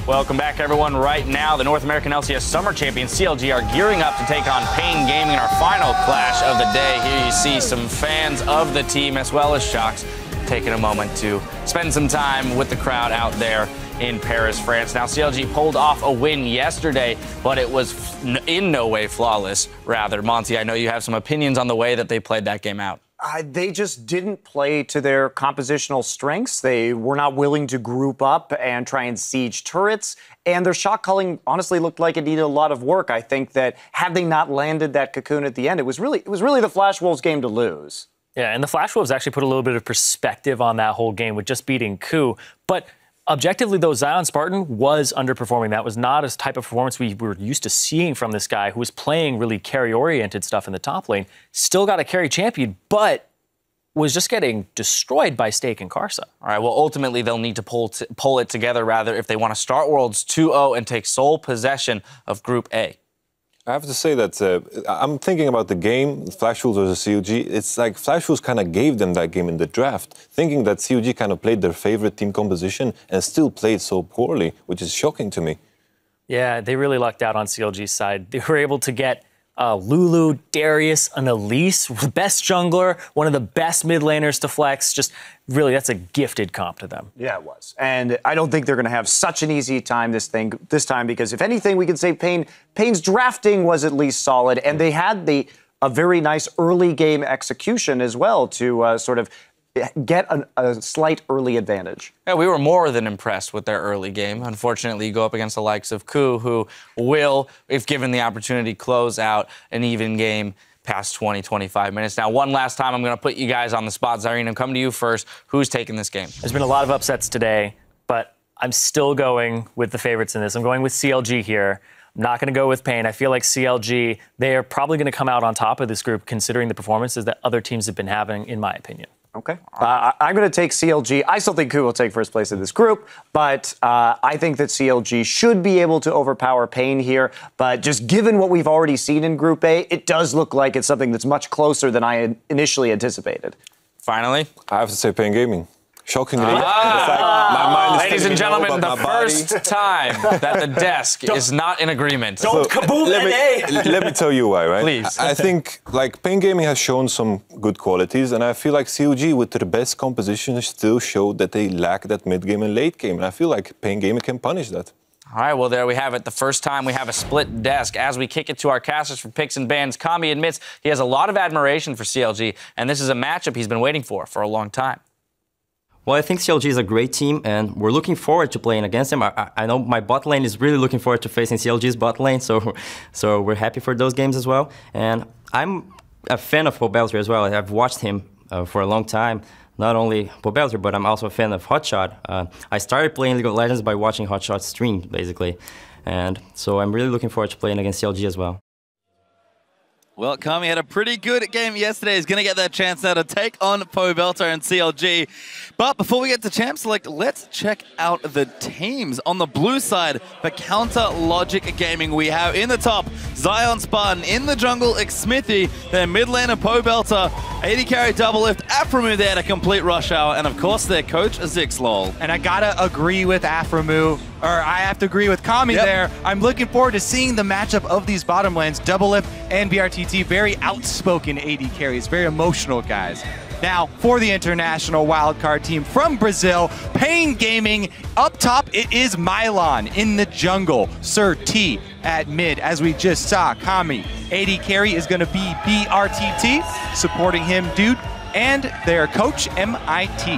Welcome back, everyone. Right now, the North American LCS Summer Champions, CLG, are gearing up to take on PNG Gaming in our final clash of the day. Here you see some fans of the team as well as Shocks taking a moment to spend some time with the crowd out there in Paris, France. Now, CLG pulled off a win yesterday, but it was in no way flawless. Rather, Monty, I know you have some opinions on the way that they played that game out. They just didn't play to their compositional strengths. They were not willing to group up and try and siege turrets. And their shot calling honestly looked like it needed a lot of work. I think that had they not landed that cocoon at the end, it was really the Flash Wolves game to lose. Yeah, and the Flash Wolves actually put a little bit of perspective on that whole game with just beating Coup. But objectively, though, Zion Spartan was underperforming. That was not a type of performance we were used to seeing from this guy who was playing really carry-oriented stuff in the top lane. Still got a carry champion, but was just getting destroyed by Stake and Karsa. All right, well, ultimately, they'll need to pull it together, rather, if they want to start Worlds 2-0 and take sole possession of Group A. I have to say that I'm thinking about the game, Flash Wolves versus CLG. It's like Flash Wolves kind of gave them that game in the draft, thinking that CLG kind of played their favorite team composition and still played so poorly, which is shocking to me. Yeah, they really lucked out on CLG's side. They were able to get Lulu, Darius, and Elise, the best jungler, one of the best mid laners to flex. Just really, that's a gifted comp to them. Yeah, it was. And I don't think they're going to have such an easy time this time, because if anything, we can say Pain's drafting was at least solid, and they had a very nice early game execution as well to sort of get a slight early advantage. Yeah, we were more than impressed with their early game. Unfortunately, you go up against the likes of Coup, who will, if given the opportunity, close out an even game past 20, 25 minutes. Now, one last time, I'm going to put you guys on the spot. Zyrene, I'm coming to you first. Who's taking this game? There's been a lot of upsets today, but I'm still going with the favorites in this. I'm going with CLG here. I'm not going to go with Pain. I feel like CLG, they are probably going to come out on top of this group, considering the performances that other teams have been having, in my opinion. Okay. I'm going to take CLG. I still think Coup will take first place in this group, but I think that CLG should be able to overpower Pain here. But just given what we've already seen in Group A, it does look like it's something that's much closer than I had initially anticipated. Finally, I have to say Pain Gaming. Shockingly, my mind is ladies and gentlemen, the first time that the desk is not in agreement. Don't kaboom let me tell you why, right? Please. I think like Pain Gaming has shown some good qualities, and I feel like CLG with their best composition still showed that they lack that mid game and late game, and I feel like Pain Gaming can punish that. All right, well, there we have it. The first time we have a split desk. As we kick it to our casters for picks and bans, Kami admits he has a lot of admiration for CLG, and this is a matchup he's been waiting for a long time. Well, I think CLG is a great team, and we're looking forward to playing against them. I know my bot lane is really looking forward to facing CLG's bot lane, so we're happy for those games as well. And I'm a fan of Pobelter as well. I've watched him for a long time. Not only Pobelter, but I'm also a fan of Hotshot. I started playing League of Legends by watching Hotshot stream, basically. And so I'm really looking forward to playing against CLG as well. Well, Kami had a pretty good game yesterday. He's going to get that chance now to take on Pobelter and CLG. But before we get to Champ Select, let's check out the teams. On the blue side, for Counter Logic Gaming, we have in the top, Zion Spartan. In the jungle, Xmithy. Their mid laner, Pobelter. AD carry double lift, Aframu there to complete rush hour. And of course, their coach, Zixlol. And I got to agree with Aframu. Or I have to agree with Kami there. I'm looking forward to seeing the matchup of these bottom lanes. Double Lift and BRTT, very outspoken AD carries, very emotional guys. Now, for the international wildcard team from Brazil, Pain Gaming. Up top, it is Mylon. In the jungle, Sir T at mid, as we just saw. Kami, AD carry is going to be BRTT, supporting him, Dude, and their coach, MIT.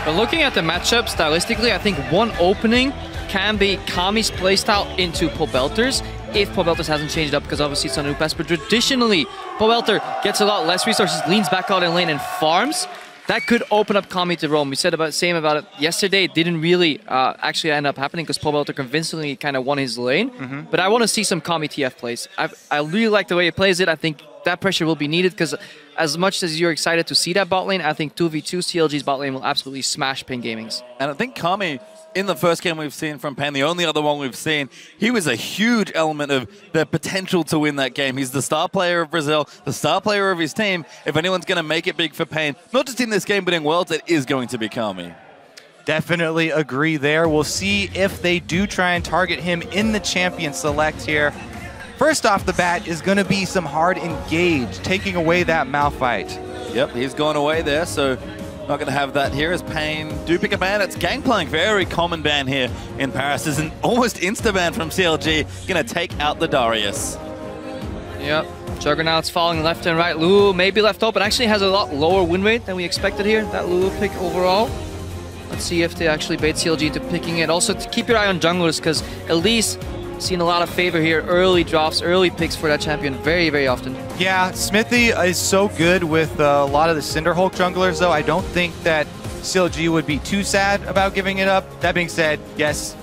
But looking at the matchup, stylistically, I think one opening can be Kami's playstyle into Pobelter's, if Pobelter's hasn't changed up, because obviously it's a new patch. But traditionally, Pobelter gets a lot less resources, leans back out in lane and farms. That could open up Kami to roam. We said about same about it yesterday. It didn't really actually end up happening because Pobelter convincingly kind of won his lane. But I want to see some Kami TF plays. I really like the way he plays it. I think that pressure will be needed because as much as you're excited to see that bot lane, I think 2v2 CLG's bot lane will absolutely smash Pain Gaming's. And I think Kami, in the first game we've seen from Pain, the only other one we've seen, he was a huge element of the potential to win that game. He's the star player of Brazil, the star player of his team. If anyone's going to make it big for Pain, not just in this game, but in Worlds, it is going to be Kami. Definitely agree there. We'll see if they do try and target him in the champion select here. First off the bat is going to be some hard engage, taking away that Malphite. Yep, he's gone away there, so not going to have that here as Pain do pick a ban. It's Gangplank, very common ban here in Paris. There's an almost insta-ban from CLG, going to take out the Darius. Yep, Juggernaut's falling left and right. Lulu may be left open, actually has a lot lower win rate than we expected here, that Lulu pick overall. Let's see if they actually bait CLG into picking it. Also, to keep your eye on junglers, because at least seen a lot of favor here. Early drops, early picks for that champion very, very often. Yeah, Smithy is so good with a lot of the Cinderhulk junglers, though. I don't think that CLG would be too sad about giving it up. That being said, yes,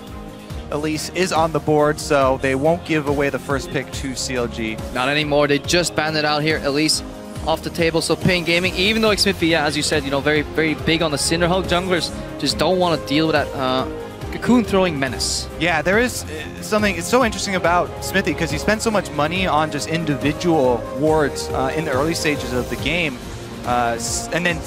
Elise is on the board, so they won't give away the first pick to CLG. Not anymore. They just banned it out here. Elise off the table. So Pain Gaming, even though Xmithy, yeah, as you said, you know, very, very big on the Cinderhulk junglers, just don't want to deal with that cocoon throwing menace. Yeah, there is something, it's so interesting about Smithy because he spent so much money on just individual wards in the early stages of the game, and then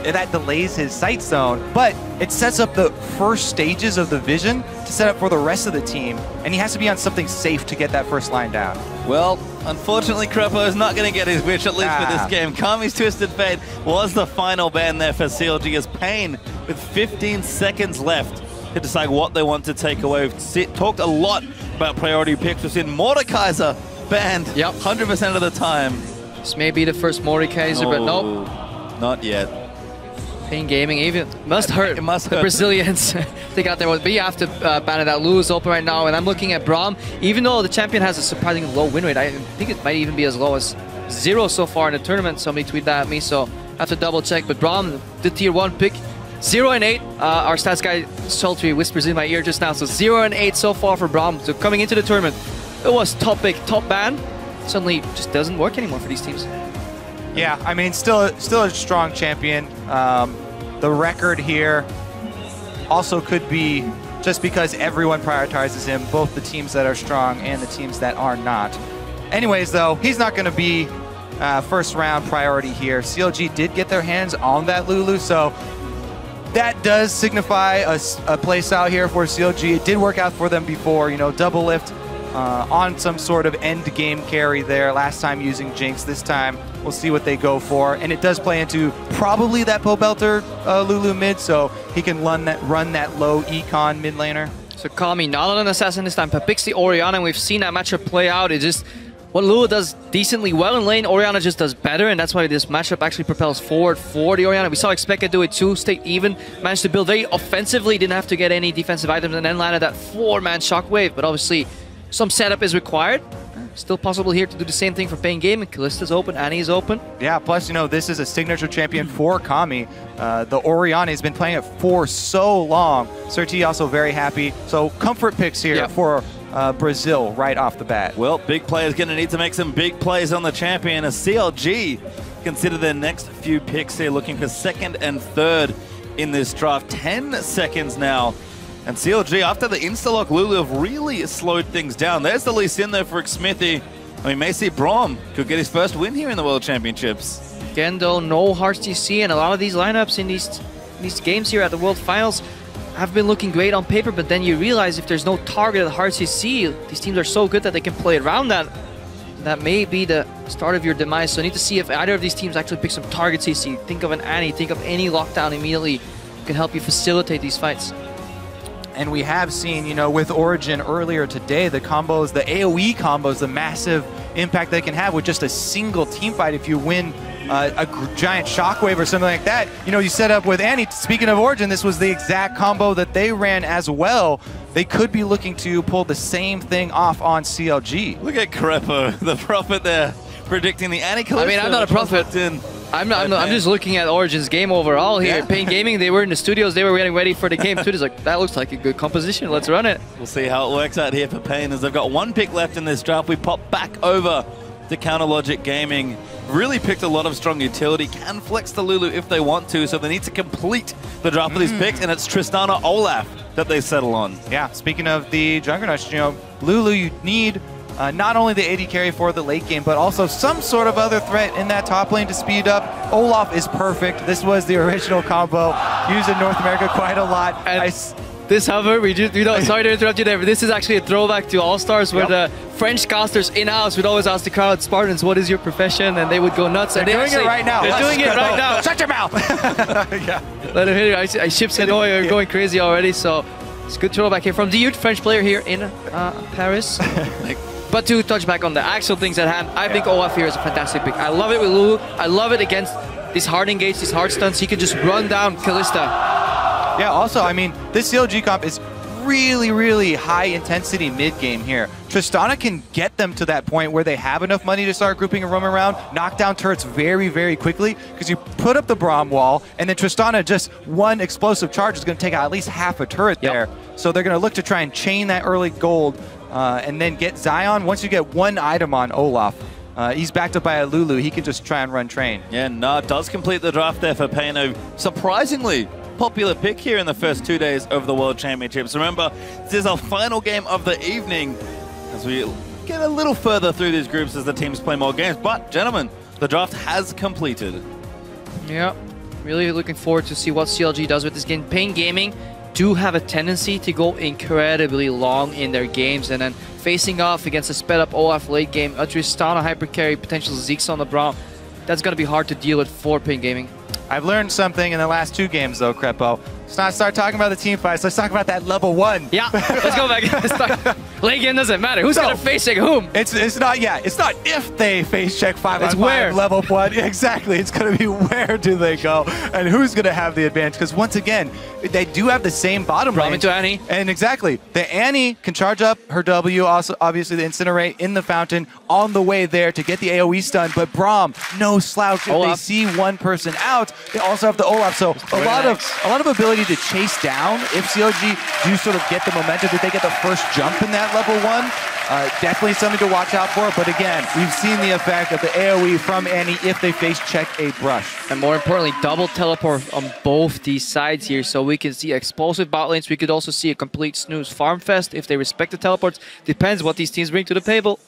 that delays his sight zone, but it sets up the first stages of the vision to set up for the rest of the team, and he has to be on something safe to get that first line down. Well, unfortunately, Crepo is not going to get his wish, at least for this game. Kami's Twisted Fate was the final ban there for CLG as Pain, with 15 seconds left to decide what they want to take away. We've talked a lot about priority picks. We've seen Mordekaiser banned 100% of the time. This may be the first Mordekaiser, but nope. Not yet. Pain Gaming even must hurt. It must hurt the Brazilians. They got their one, but you have to ban it out. Lulu's open right now, and I'm looking at Braum. Even though the champion has a surprisingly low win rate, I think it might even be as low as 0 so far in the tournament. Somebody tweeted that at me, so I have to double check. But Braum, the tier 1 pick, 0 and 8. Our stats guy Sultry whispers in my ear just now. So 0 and 8 so far for Braum. So coming into the tournament, it was top pick, top ban. Suddenly, just doesn't work anymore for these teams. Yeah, I mean, still a strong champion. The record here also could be just because everyone prioritizes him, both the teams that are strong and the teams that are not. Anyways, though, he's not going to be first round priority here. CLG did get their hands on that Lulu, so that does signify a place out here for CLG. It did work out for them before, you know, double lift on some sort of end game carry there. Last time using Jinx, this time we'll see what they go for. And it does play into probably that Pobelter Lulu mid, so he can run that low econ mid laner. So Kami not on an assassin this time, but picks the Orianna, and we've seen that matchup play out. It just, what Lulu does decently well in lane, Orianna just does better, and that's why this matchup actually propels forward for the Orianna. We saw Expected do it too, stay even, managed to build very offensively, didn't have to get any defensive items, and then landed that 4-man shockwave, but obviously some setup is required. Still possible here to do the same thing for Pain Gaming. Kallista's open, Annie's open. Yeah, plus, you know, this is a signature champion for Kami. The Orianna has been playing it for so long. Surti also very happy. So comfort picks here for Brazil right off the bat. Well, big players going to need to make some big plays on the champion as CLG consider their next few picks here, looking for second and third in this draft. 10 seconds now. And CLG, after the insta-lock, Lulu have really slowed things down. There's the Lee Sin there for Xmithy. And we may see Braum could get his first win here in the World Championships. Again, though, no Hearts TC, and a lot of these lineups in these games here at the World Finals have been looking great on paper, but then you realize if there's no targeted Hearts TC, these teams are so good that they can play around that. That may be the start of your demise. So I need to see if either of these teams actually pick some target TC. Think of an Annie, think of any lockdown immediately can help you facilitate these fights. And we have seen, you know, with Origin earlier today, the combos, the AoE combos, the massive impact they can have with just a single team fight if you win a giant shockwave or something like that. You know, you set up with Annie. Speaking of Origin, this was the exact combo that they ran as well. They could be looking to pull the same thing off on CLG. Look at Crepo, the prophet there, predicting the Annie Kalista. I mean, I'm not a prophet. I'm just looking at Origin's game overall here. Yeah. Pain Gaming, they were in the studios, they were getting ready for the game too. It's like, that looks like a good composition, let's run it. We'll see how it works out here for Pain as they've got one pick left in this draft. We pop back over to Counter Logic Gaming. Really picked a lot of strong utility, can flex the Lulu if they want to, so they need to complete the draft of these picks, and it's Tristana Olaf that they settle on. Yeah, speaking of the Juggernauts, you know, Lulu, you need not only the AD carry for the late game, but also some sort of other threat in that top lane to speed up. Olaf is perfect. This was the original combo used in North America quite a lot. And this, however, sorry to interrupt you there, but this is actually a throwback to All-Stars where the French casters in-house would always ask the crowd, Spartans, what is your profession? And they would go nuts. They're doing it right now. They're doing it right now. Shut your mouth. Yeah. Let him hit it. Ships in oil are going crazy already, so it's a good throwback here from the youth French player here in Paris. But to touch back on the actual things at hand, I think Olaf here is a fantastic pick. I love it with Lulu. I love it against these hard engage, these hard stunts. He can just run down Kalista. Yeah, also, I mean, this CLG comp is really, really high intensity mid game here. Tristana can get them to that point where they have enough money to start grouping and roaming around, knock down turrets very, very quickly, because you put up the Braum wall, and then Tristana, just one explosive charge is going to take out at least half a turret there. So they're going to look to try and chain that early gold and then get Zion. Once you get one item on Olaf, he's backed up by a Lulu. He can just try and run train. Yeah, Nard does complete the draft there for Payno. Surprisingly popular pick here in the first 2 days of the World Championships. Remember, this is our final game of the evening as we get a little further through these groups as the teams play more games. But, gentlemen, the draft has completed. Yeah, really looking forward to see what CLG does with this game. Pain Gaming do have a tendency to go incredibly long in their games, and then facing off against a sped up Olaf late game, a Tristana hyper carry, potential Zeeks on the Braum. That's going to be hard to deal with for Pain Gaming. I've learned something in the last 2 games, though, Crepo. Let's not start talking about the team fights. Let's talk about that level 1. Yeah, let's go back. Late game doesn't matter. Who's going to face check whom? It's not if they face check 5 on 5 level 1. Exactly. It's going to be where do they go and who's going to have the advantage. Because once again, they do have the same bottom lane. Into Annie. And exactly. The Annie can charge up her W, also obviously the Incinerate in the fountain on the way there to get the AoE stun. But Braum, no slouch. If they see one person out, they also have the Olaf. So a lot of ability to chase down if CLG do sort of get the momentum, that they get the first jump in that level 1. Definitely something to watch out for. But again, we've seen the effect of the AoE from Annie if they face check a brush. And more importantly, double teleport on both these sides here. So we can see explosive bot lanes. We could also see a complete snooze farm fest if they respect the teleports. Depends what these teams bring to the table.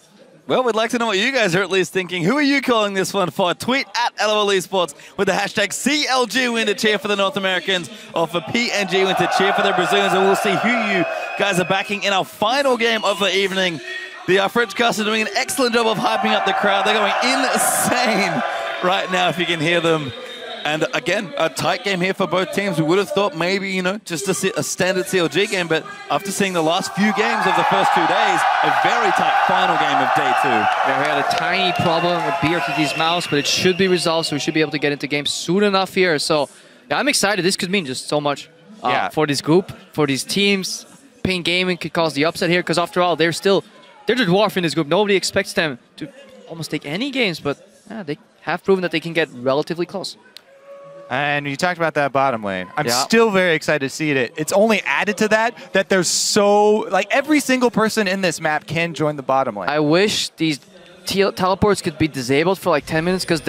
Well, we'd like to know what you guys are at least thinking. Who are you calling this one for? Tweet at LOL Esports with the hashtag CLG win to cheer for the North Americans, or for PNG win to cheer for the Brazilians, and we'll see who you guys are backing in our final game of the evening. The French cast are doing an excellent job of hyping up the crowd. They're going insane right now, if you can hear them. And again, a tight game here for both teams. We would have thought maybe, you know, just a standard CLG game, but after seeing the last few games of the first 2 days, a very tight final game of day 2. Yeah, we had a tiny problem with BRTT's mouse, but it should be resolved, so we should be able to get into games soon enough here. So yeah, I'm excited. This could mean just so much for this group, for these teams. Pain Gaming could cause the upset here, because after all, they're the dwarf in this group. Nobody expects them to almost take any games, but yeah, they have proven that they can get relatively close. And you talked about that bottom lane. I'm still very excited to see it. It's only added to that there's like every single person in this map can join the bottom lane. I wish these teleports could be disabled for like 10 minutes, because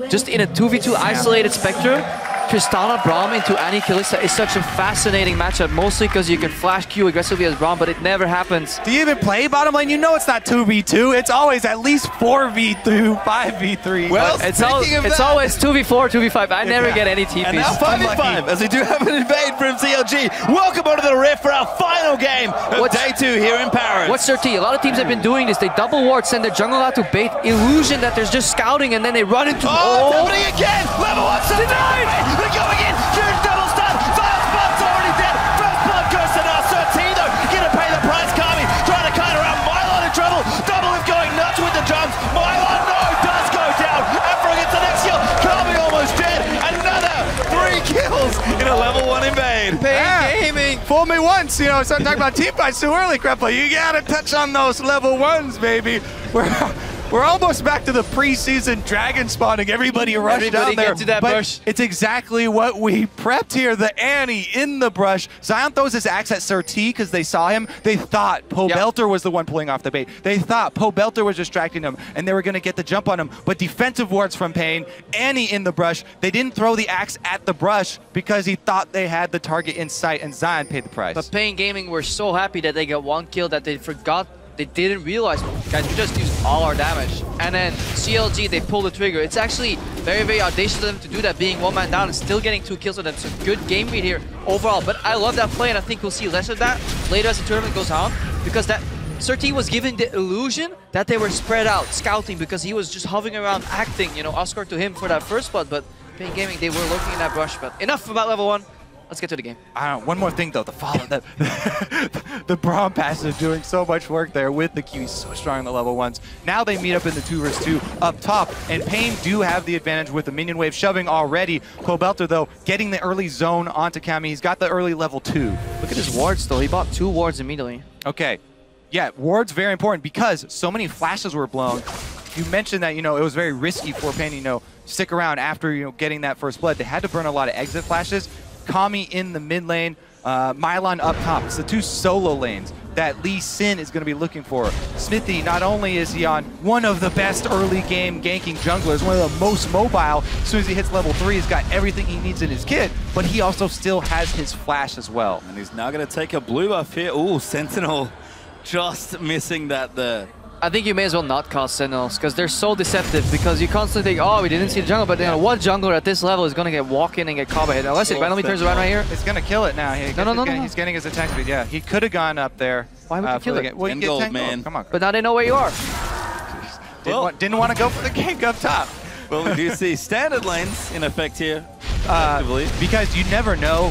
just in a 2v2 isolated Spectre, Tristana Braum into Annie Kalista is such a fascinating matchup, mostly because you can flash Q aggressively as Braum, but it never happens. Do you even play bottom lane? You know it's not 2v2. It's always at least 4v2, 5v3. Well, it's always 2v4, 2v5. I never get any TPs. And now 5v5, as we do have an invade from CLG. Welcome onto the Rift for our final game of day 2 here in Paris. What's their T? A lot of teams have been doing this. They double ward, send their jungle out to bait, illusion that there's just scouting, and then they run into... Oh, it's happening again! Level 1 denied! They're going in! Huge double stun! Firespot's already dead! First blood goes to Nasser. Though, gonna pay the price. Kami trying to kite around. Mylon in trouble. Double is going nuts with the jumps. Mylon, no, does go down. Afro gets the next kill. Kami almost dead. Another 3 kills in a level 1 invade. Pain Gaming. Fool me once, you know, start talking about team fights too early, Crepo. You gotta touch on those level 1s, baby. We're almost back to the preseason dragon spawning. Everybody rushed down there. Get to that bush. It's exactly what we prepped here. The Annie in the brush. Zion throws his axe at Sir T because they saw him. They thought Poe Belter was the one pulling off the bait. They thought Poe Belter was distracting him, and they were going to get the jump on him. But defensive wards from Pain. Annie in the brush. They didn't throw the axe at the brush because he thought they had the target in sight, and Zion paid the price. But Pain Gaming were so happy that they got 1 kill that they forgot they didn't realize, guys, we just used all our damage. And then CLG, they pull the trigger. It's actually very, very audacious of them to do that, being one man down and still getting 2 kills. So that's a good game read here overall. But I love that play, and I think we'll see less of that later as the tournament goes on, because that Surti was given the illusion that they were spread out, scouting, because he was just hovering around, acting, you know, Oscar to him for that first spot. But PNG Gaming, they were lurking in that brush. But enough about level 1. Let's get to the game. One more thing, though. The follow that the Braum pass is doing so much work there with the Q. He's so strong in the level 1s. Now they meet up in the 2 vs 2 up top, and Pain do have the advantage with the minion wave shoving already. Pobelter, though, getting the early zone onto Kami. He's got the early level 2. Look at his wards, though. He bought 2 wards immediately. Okay. Yeah, wards very important because so many flashes were blown. You mentioned that, you know, it was very risky for Pain, you know, stick around after, you know, getting that first blood. They had to burn a lot of exit flashes. Kami in the mid lane, Mylon up top. It's the 2 solo lanes that Lee Sin is going to be looking for. Smithy, not only is he on one of the best early game ganking junglers, one of the most mobile, as soon as he hits level 3, he's got everything he needs in his kit, but he also still has his flash as well. And he's now going to take a blue buff here. Ooh, Sentinel just missing that there. I think you may as well not cast Sentinels, because they're so deceptive, because you constantly think, oh, we didn't see the jungle, but you know, what jungler at this level is going to get walk in and get combo hit? Unless it randomly turns around right here. It's going to kill it now. No. He's getting his attack speed. Yeah, he could have gone up there. Why would you kill it? Well, you get 10 man. gold. Come on. But now they know where you are. Didn't want to go for the gank up top. Well, we do see standard lanes in effect here. Because you never know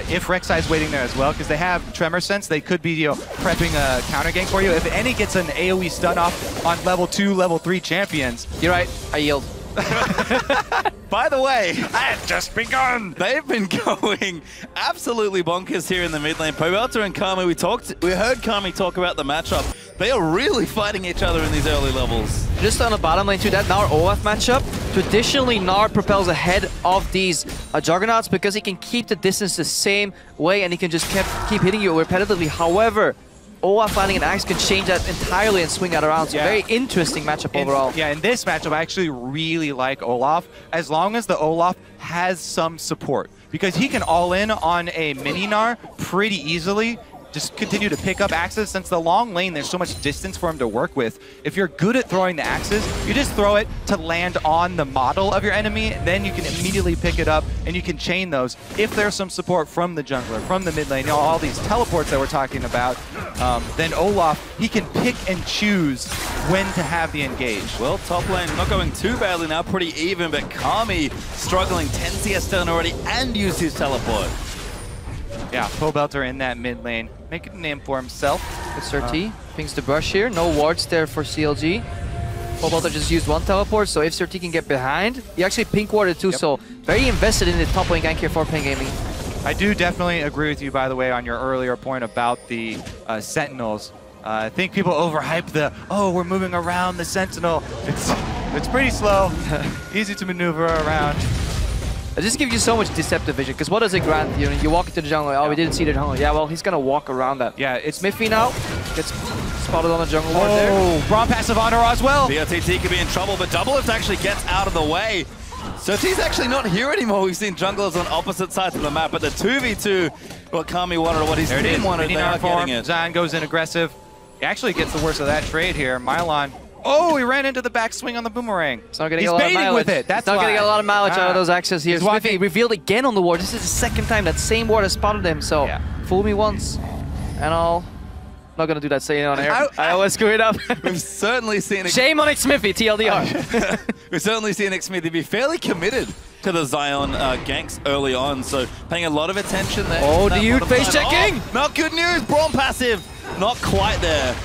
if Rek'Sai's waiting there as well, because they have Tremor Sense. They could be, you know, prepping a counter gank for you. If any gets an AoE stun off on level 2, level 3 champions. You're right. I yield. By the way, I had just begun. They've been going absolutely bonkers here in the mid lane. Pobelter and Kami, we heard Kami talk about the matchup. They are really fighting each other in these early levels. Just on the bottom lane too, that Gnar Olaf matchup, traditionally Gnar propels ahead of these Juggernauts because he can keep the distance the same way and he can just keep hitting you repetitively. However, Olaf landing an axe can change that entirely and swing that around. So very interesting matchup overall. Yeah, in this matchup, I actually really like Olaf, as long as the Olaf has some support. Because he can all in on a mini Gnar pretty easily. Just continue to pick up axes. Since the long lane, there's so much distance for him to work with. If you're good at throwing the axes, you just throw it to land on the model of your enemy, then you can immediately pick it up and you can chain those. If there's some support from the jungler, from the mid lane, you know, all these teleports that we're talking about, then Olaf, he can pick and choose when to have the engage. Well, top lane not going too badly now, pretty even, but Kami struggling, 10 CS done already and used his teleport. Yeah, Pobelter in that mid lane, making a name for himself. Good Surti, pings the brush here, no wards there for CLG. Pobelter just used 1 teleport, so if Surti can get behind, he actually pink warded too, so very invested in the top lane gank here for PNG Gaming. I do definitely agree with you, by the way, on your earlier point about the Sentinels. I think people overhype the, oh, we're moving around the Sentinel. It's pretty slow, easy to maneuver around. It just gives you so much deceptive vision, because what does it grant? You know, you walk into the jungle, oh, we didn't see the jungle. Yeah, well, he's going to walk around that. Yeah, it's Smithy now, gets spotted on the jungle ward there. Oh, Braum passive on her as well. BRTT could be in trouble, but Doublelift actually gets out of the way. So he's actually not here anymore. We've seen junglers on opposite sides of the map, but the 2v2, what Kami wanted or what his team wanted, they are getting it. Zion goes in aggressive. He actually gets the worst of that trade here. Mylon. Oh, he ran into the backswing on the boomerang. It's not getting a lot of mileage. With it. That's not going to get a lot of mileage out of those axes here. Smithy revealed again on the ward. This is the second time that same ward has spotted him. So fool me once, and I'll not going to do that saying on air. I always screw it up. We've certainly seen Shame on Smithy, TLDR. We've certainly seen Smithy be fairly committed to the Zion ganks early on, so paying a lot of attention there. Oh, the Dude face checking! Oh, not good news, Braum passive. Not quite there.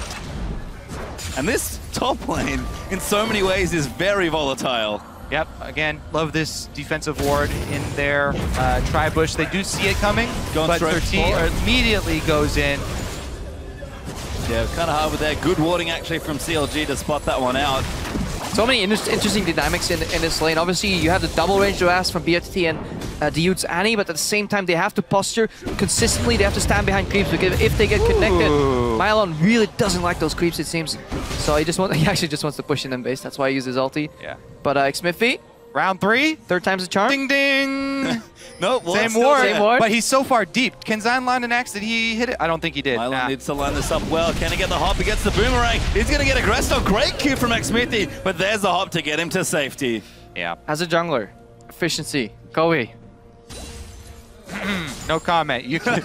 And this top lane, in so many ways, is very volatile. Yep, again, love this defensive ward in their tri-bush. They do see it coming, but their team immediately goes in. Yeah, kind of hard with that. Good warding, actually, from CLG to spot that one out. So many interesting dynamics in this lane. Obviously, you have the double range blast from BRTT and Diude's Annie, but at the same time, they have to posture consistently. They have to stand behind creeps, because if they get connected, Mylon really doesn't like those creeps, it seems. So he actually just wants to push in them base. That's why he uses ulti. Yeah. But Smithy, round 3. third time's the charm. Ding ding. No, well, Same still ward, there. but he's so far deep. Can Zion line an axe? Did he hit it? I don't think he did. Mylon needs to line this up well. Can he get the hop? He gets the boomerang. He's going to get aggressed. Oh, great Q from Xmithy, but there's the hop to get him to safety. Yeah. As a jungler, efficiency, Kobe. No comment. You can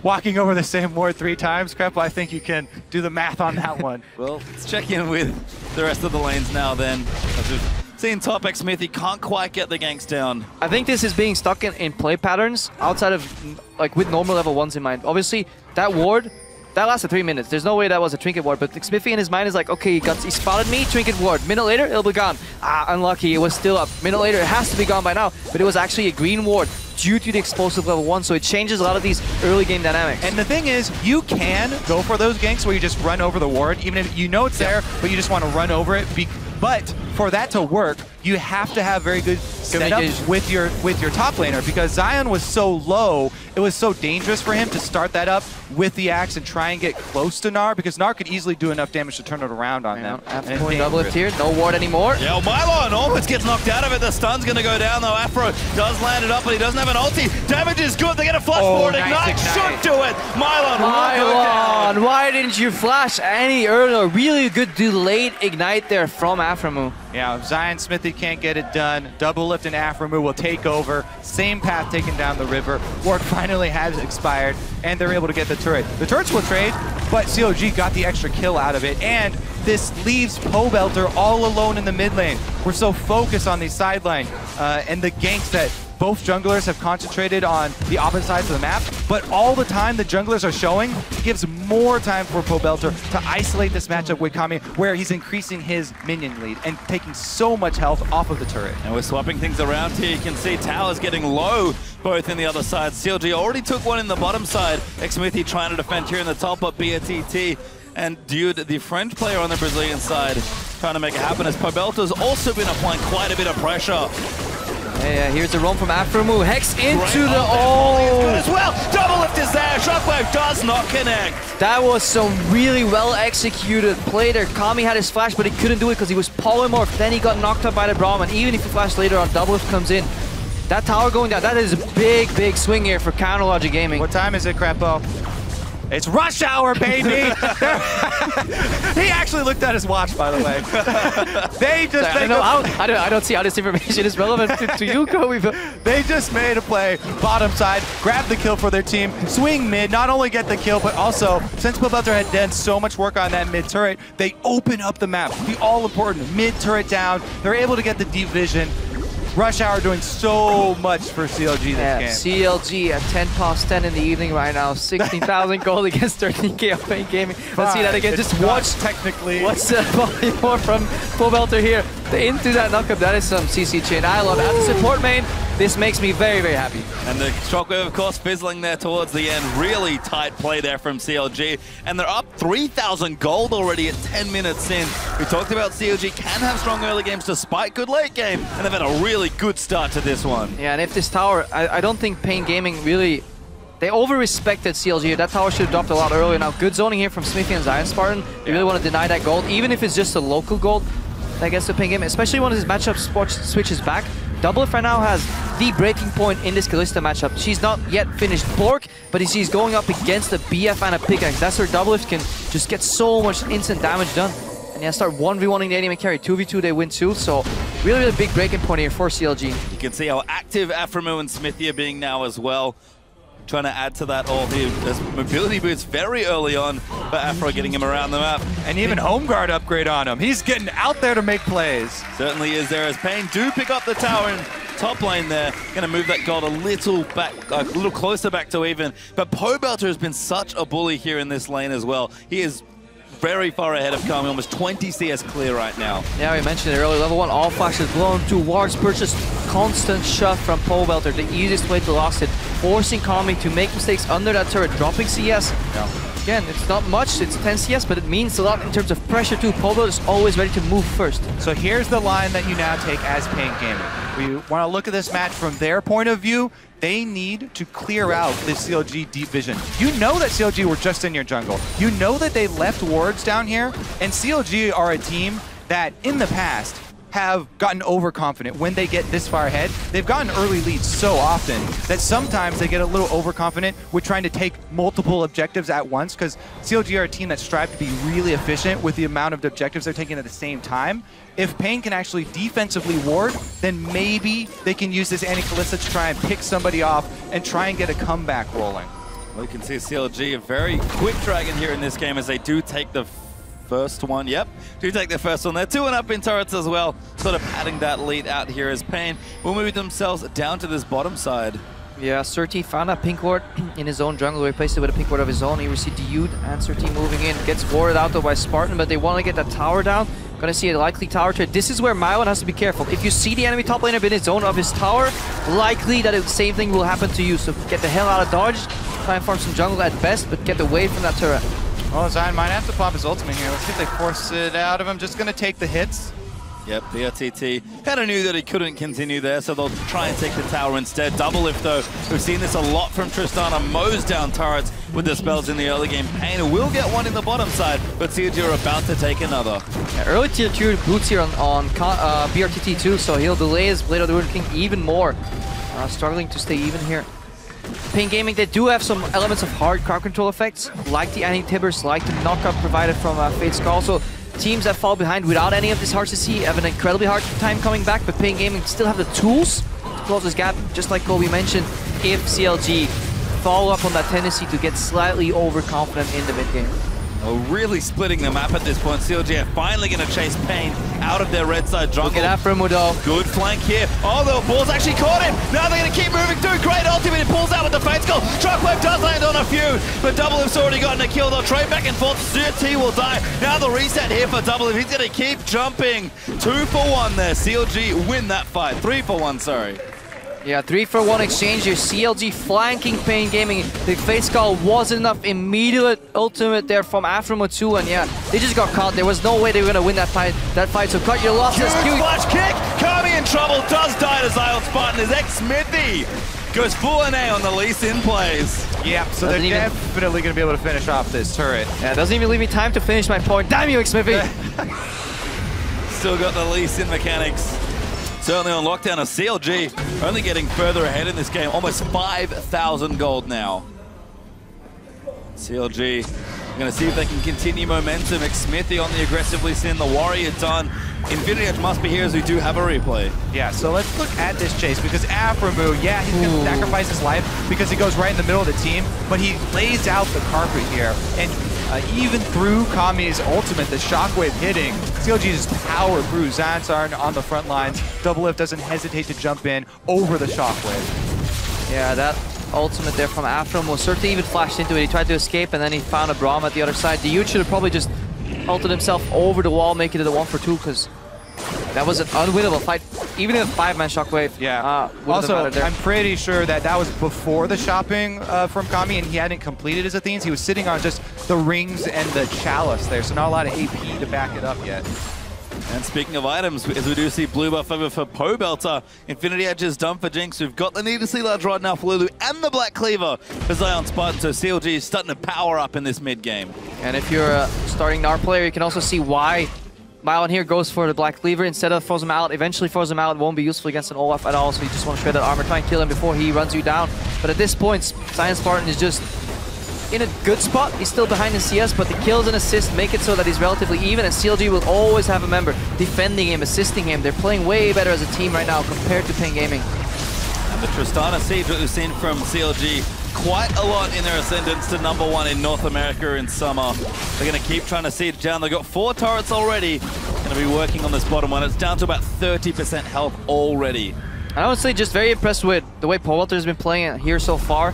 walking over the same ward 3 times, Crepa, I think you can do the math on that one. Well, let's check in with the rest of the lanes now then. As we've seen top Xmithy can't quite get the ganks down. I think this is being stuck in play patterns outside of, like, with normal level 1s in mind. Obviously, that ward, that lasted 3 minutes. There's no way that was a trinket ward, but Xmithy in his mind is like, okay, he spotted me, trinket ward. Minute later, it'll be gone. Ah, unlucky, it was still up. Minute later, it has to be gone by now, but it was actually a green ward due to the explosive level 1, so it changes a lot of these early game dynamics. And the thing is, you can go for those ganks where you just run over the ward, even if you know it's there, but you just want to run over it. But for that to work, you have to have very good setup with your top laner, because Zion was so low, it was so dangerous for him to start that up with the axe and try and get close to Gnar, because Gnar could easily do enough damage to turn it around on them. After going double lift here, no ward anymore. Yeah, well, Mylon almost gets knocked out of it. The stun's going to go down though. Afro does land it up, but he doesn't have an ulti. Damage is good. They get a flash forward. Ignite should do it. Mylon, why didn't you flash any earlier? Really good delayed ignite there from Aframu. Yeah, Zion Smithy can't get it done. Double lift and Aframu will take over. Same path taken down the river. Ward finally has expired, and they're able to get the turret. The turrets will trade, but CLG got the extra kill out of it, and this leaves Pobelter all alone in the mid lane. We're so focused on the sideline and the ganks that both junglers have concentrated on the opposite sides of the map, but all the time the junglers are showing gives more time for Pobelter to isolate this matchup with Kami, where he's increasing his minion lead and taking so much health off of the turret. And we're swapping things around here. You can see towers getting low both in the other side. CLG already took one in the bottom side. Xmithy trying to defend here in the top, but BATT and Dude, the French player on the Brazilian side, trying to make it happen, as Pobelter's also been applying quite a bit of pressure. Yeah, here's a roam from Aframu. Hex into the... Good as well. Double lift is there. Shockwave does not connect. That was some really well executed play there. Kami had his flash, but he couldn't do it because he was polymorphed. Then he got knocked out by the Braum, and even if he flashed later on, double lift comes in. That tower going down, that is a big, big swing here for Counter Logic Gaming. What time is it, Crepo? It's rush hour, baby! He actually looked at his watch, by the way. They just... I don't see how this information is relevant to you, Kobe. They just made a play, bottom side, grab the kill for their team, swing mid, not only get the kill, but also, since Pobelter had done so much work on that mid turret, they open up the map. The all-important mid turret down. They're able to get the deep vision. Rush Hour doing so much for CLG this game. CLG at 10 in the evening right now. 16,000 gold against 13k of Pain Gaming. Let's see that again. Just watch technically. What's more from Pobelter here into that knockup. That is some CC chain. I love it. As a support main, this makes me very, very happy. And the Shockwave, of course, fizzling there towards the end. Really tight play there from CLG. And they're up 3,000 gold already at 10 minutes in. We talked about CLG can have strong early games despite good late game. And they've had a really good start to this one. Yeah, and if this tower, I don't think Pain Gaming really... They over-respected CLG. That tower should have dropped a lot earlier. Now, good zoning here from Smithy and Zion Spartan. They really want to deny that gold, even if it's just a local gold that gets to Pain Gaming, especially when his matchup switches back. Doublelift right now has the breaking point in this Kalista matchup. She's not yet finished Bork, but she's going up against a BF and a pickaxe. That's where Doublelift can just get so much instant damage done. And yeah, start 1v1ing the enemy carry. 2v2 they win too, so really, really big breaking point here for CLG. You can see how active Aframu and Smithy are being now as well. Trying to add to that all here. There's mobility boots very early on, but Afro getting him around the map. And even home guard upgrade on him. He's getting out there to make plays. Certainly is there, as Pain do pick up the tower in top lane there. Gonna move that gold a little back, a little closer back to even. But Pobelter has been such a bully here in this lane as well. He is very far ahead of Kami, almost 20 CS clear right now. Yeah, we mentioned it earlier, level 1, all flashes blown, 2 wards purchased, constant shove from Pobelter, the easiest way to lost it, forcing Kami to make mistakes under that turret, dropping CS. Yeah. Again, it's not much, it's 10 CS, but it means a lot in terms of pressure too. Pobelter is always ready to move first. So here's the line that you now take as Pain Gaming. We want to look at this match from their point of view. They need to clear out this CLG deep vision. You know that CLG were just in your jungle. You know that they left wards down here, and CLG are a team that in the past have gotten overconfident when they get this far ahead. They've gotten early leads so often that sometimes they get a little overconfident with trying to take multiple objectives at once, because CLG are a team that strive to be really efficient with the amount of objectives they're taking at the same time. If Pain can actually defensively ward, then maybe they can use this Anti-Kalista to try and pick somebody off and try and get a comeback rolling. We can see CLG, a very quick dragon here in this game, as they do take the first one. Yep, do take the first one. They're 2-1 in turrets as well, sort of padding that lead out here as Pain will move themselves down to this bottom side. Yeah, Surti found a pink ward in his own jungle, replaced it with a pink ward of his own. He received Dude and Surti moving in. Gets warded out though by Spartan, but they want to get that tower down. Gonna see a likely tower trade. This is where Mylon has to be careful. If you see the enemy top laner in his zone of his tower, likely that the same thing will happen to you. So get the hell out of dodge, try and farm some jungle at best, but get away from that turret. Well, Zion might have to pop his ultimate here. Let's see if they force it out of him. Just gonna take the hits. Yep, BRTT kind of knew that he couldn't continue there, so they'll try and take the tower instead. Double lift though, we've seen this a lot from Tristana, mows down turrets with the spells in the early game. Pain will get one in the bottom side, but CLG are about to take another. Yeah, early tier 2 boots here on BRTT too, so he'll delay his Blade of the Ruined King even more. Struggling to stay even here. Pain Gaming, they do have some elements of hard crowd control effects, like the anti-tibbers, like the knockout provided from Fate's Call. So teams that fall behind without any of this hard to see have an incredibly hard time coming back, but Pain Gaming still have the tools to close this gap, just like Kobe mentioned, if CLG follow up on that tendency to get slightly overconfident in the mid game. Oh, really splitting the map at this point. CLG are finally going to chase Pain out of their red side jungle. Look at Aframu though. Good flank here. Oh, the ball's actually caught him. Now they're going to keep moving through. Great ultimate. He pulls out with the Fate's Call. Shockwave does land on a few, but Double Lift's already gotten a kill. They'll trade back and forth. T will die. Now the reset here for Double Lift. He's going to keep jumping. 2 for 1 there. CLG win that fight. 3 for 1, sorry. Yeah, 3 for 1 exchange here. CLG flanking Pain Gaming. The Fate's Call wasn't enough. Immediate ultimate there from Aframu 2, and yeah, they just got caught. There was no way they were gonna win that fight. So cut your losses. Huge flash kick. Kami in trouble. Does die to Zion Spartan. His ex-Smithy goes full NA on the Lee Sin plays. Yeah, so they're definitely gonna be able to finish off this turret. Yeah, doesn't even leave me time to finish my point. Damn you, ex-Smithy. Still got the Lee Sin mechanics. Certainly on lockdown of CLG, only getting further ahead in this game. Almost 5,000 gold now. CLG going to see if they can continue momentum. Smithy on the aggressive Lee Sin, the Warrior done. Infinity Edge must be here as we do have a replay. Yeah, so let's look at this chase, because Aframu, yeah, he's going to sacrifice his life because he goes right in the middle of the team, but he lays out the carpet here. And even through Kami's ultimate, the shockwave hitting, CLG just power through. Zansarn on the front lines. Double Lift doesn't hesitate to jump in over the shockwave. Yeah, that ultimate there from Aframu certainly even flashed into it. He tried to escape and then he found a Braum at the other side. The Dude should have probably just ulted himself over the wall, making it a 1 for 2, because that was an unwinnable fight. Even in a 5-man shockwave. Yeah. Also, I'm pretty sure that that was before the shopping from Kami, and he hadn't completed his Athenes. He was sitting on just the rings and the chalice there, so not a lot of AP to back it up yet. And speaking of items, as we do see blue buff over for Pobelter, Infinity Edge is done for Jinx. We've got the needlessly large rod now for Lulu and the Black Cleaver for Zion Spartan, so CLG is starting to power up in this mid game. And if you're a starting NAR player, you can also see why Mylon here goes for the Black Cleaver instead of Frozen Mallet. Eventually Frozen Mallet won't be useful against an Olaf at all, so you just want to shred that armor, try and kill him before he runs you down. But at this point, Zion Spartan is just in a good spot. He's still behind the CS, but the kills and assists make it so that he's relatively even, and CLG will always have a member defending him, assisting him. They're playing way better as a team right now compared to Pain Gaming. And the Tristana siege that we've seen from CLG quite a lot in their ascendance to #1 in North America in summer. They're going to keep trying to siege down. They've got 4 turrets already. Going to be working on this bottom one. It's down to about 30% health already. And I would say just very impressed with the way Pobelter has been playing it here so far.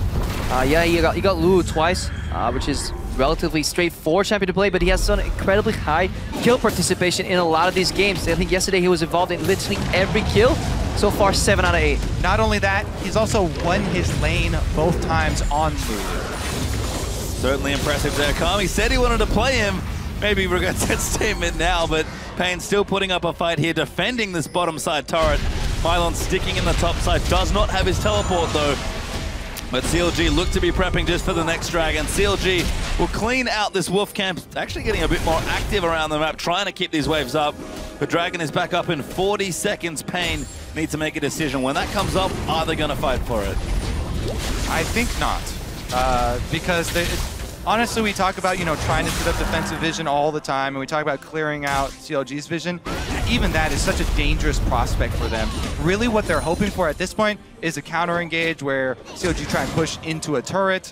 Yeah, he got Lulu twice, which is relatively straightforward champion to play, but he has done incredibly high kill participation in a lot of these games. I think yesterday he was involved in literally every kill. So far, 7 out of 8. Not only that, he's also won his lane both times on Lulu. Certainly impressive there. Kami said he wanted to play him. Maybe regrets that statement now, but Pain still putting up a fight here, defending this bottom side turret. Mylon sticking in the top side, does not have his teleport though. But CLG look to be prepping just for the next dragon. CLG will clean out this wolf camp, actually getting a bit more active around the map, trying to keep these waves up. The Dragon is back up in 40 seconds. Pain needs to make a decision. When that comes up, are they going to fight for it? I think not. Because honestly, we talk about, trying to set up defensive vision all the time, and we talk about clearing out CLG's vision. Even that is such a dangerous prospect for them. Really what they're hoping for at this point is a counter engage where CLG try and push into a turret,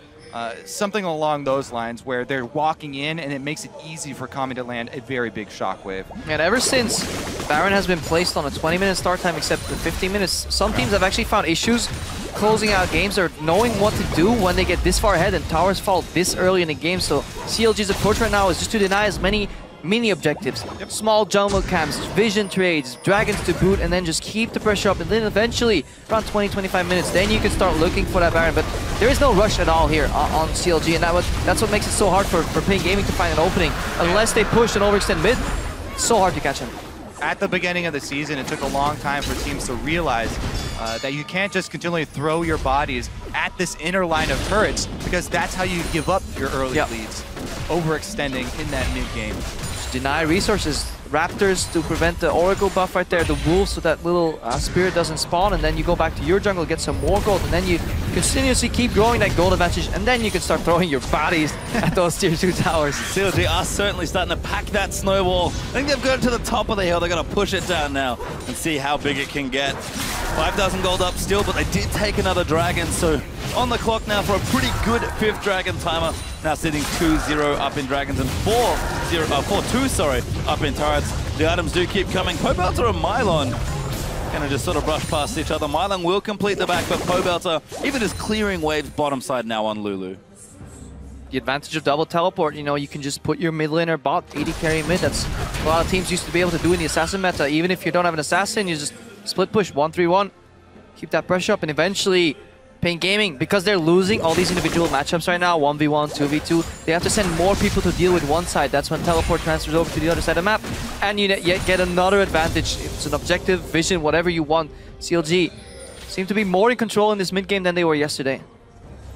something along those lines where they're walking in and it makes it easy for Kami to land a very big shockwave. And ever since Baron has been placed on a 20-minute start time except for 15 minutes, some teams have actually found issues closing out games or knowing what to do when they get this far ahead and towers fall this early in the game. So CLG's approach right now is just to deny as many mini objectives, small jungle camps, vision trades, dragons to boot, and then just keep the pressure up. And then eventually, around 20-25 minutes, then you can start looking for that Baron. But there is no rush at all here on CLG, and that's what makes it so hard for Pain Gaming to find an opening. Unless they push and overextend mid, it's so hard to catch him. At the beginning of the season, it took a long time for teams to realize that you can't just continually throw your bodies at this inner line of turrets, because that's how you give up your early leads, overextending in that mid game. Deny resources. Raptors to prevent the Oracle buff right there, the Wolves so that little Spirit doesn't spawn, and then you go back to your jungle, get some more gold, and then you continuously keep growing that gold advantage, and then you can start throwing your bodies at those tier 2 towers. CLG are certainly starting to pack that snowball. I think they've got it to the top of the hill. They're going to push it down now and see how big it can get. 5,000 gold up still, but they did take another dragon, so on the clock now for a pretty good 5th dragon timer. Now sitting 2-0 up in dragons and 4-2 up in turrets. The items do keep coming. Pobelter and Mylon gonna just sort of brush past each other. Mylon will complete the back, but Pobelter even just clearing waves bottom side now on Lulu. The advantage of double teleport, you can just put your mid laner bot, AD carry mid. That's a lot of teams used to be able to do in the assassin meta. Even if you don't have an assassin, you just split push 1-3-1. Keep that pressure up, and eventually Pain Gaming, because they're losing all these individual matchups right now, 1v1, 2v2, they have to send more people to deal with one side. That's when teleport transfers over to the other side of the map, and you yet get another advantage. It's an objective, vision, whatever you want. CLG seem to be more in control in this mid game than they were yesterday.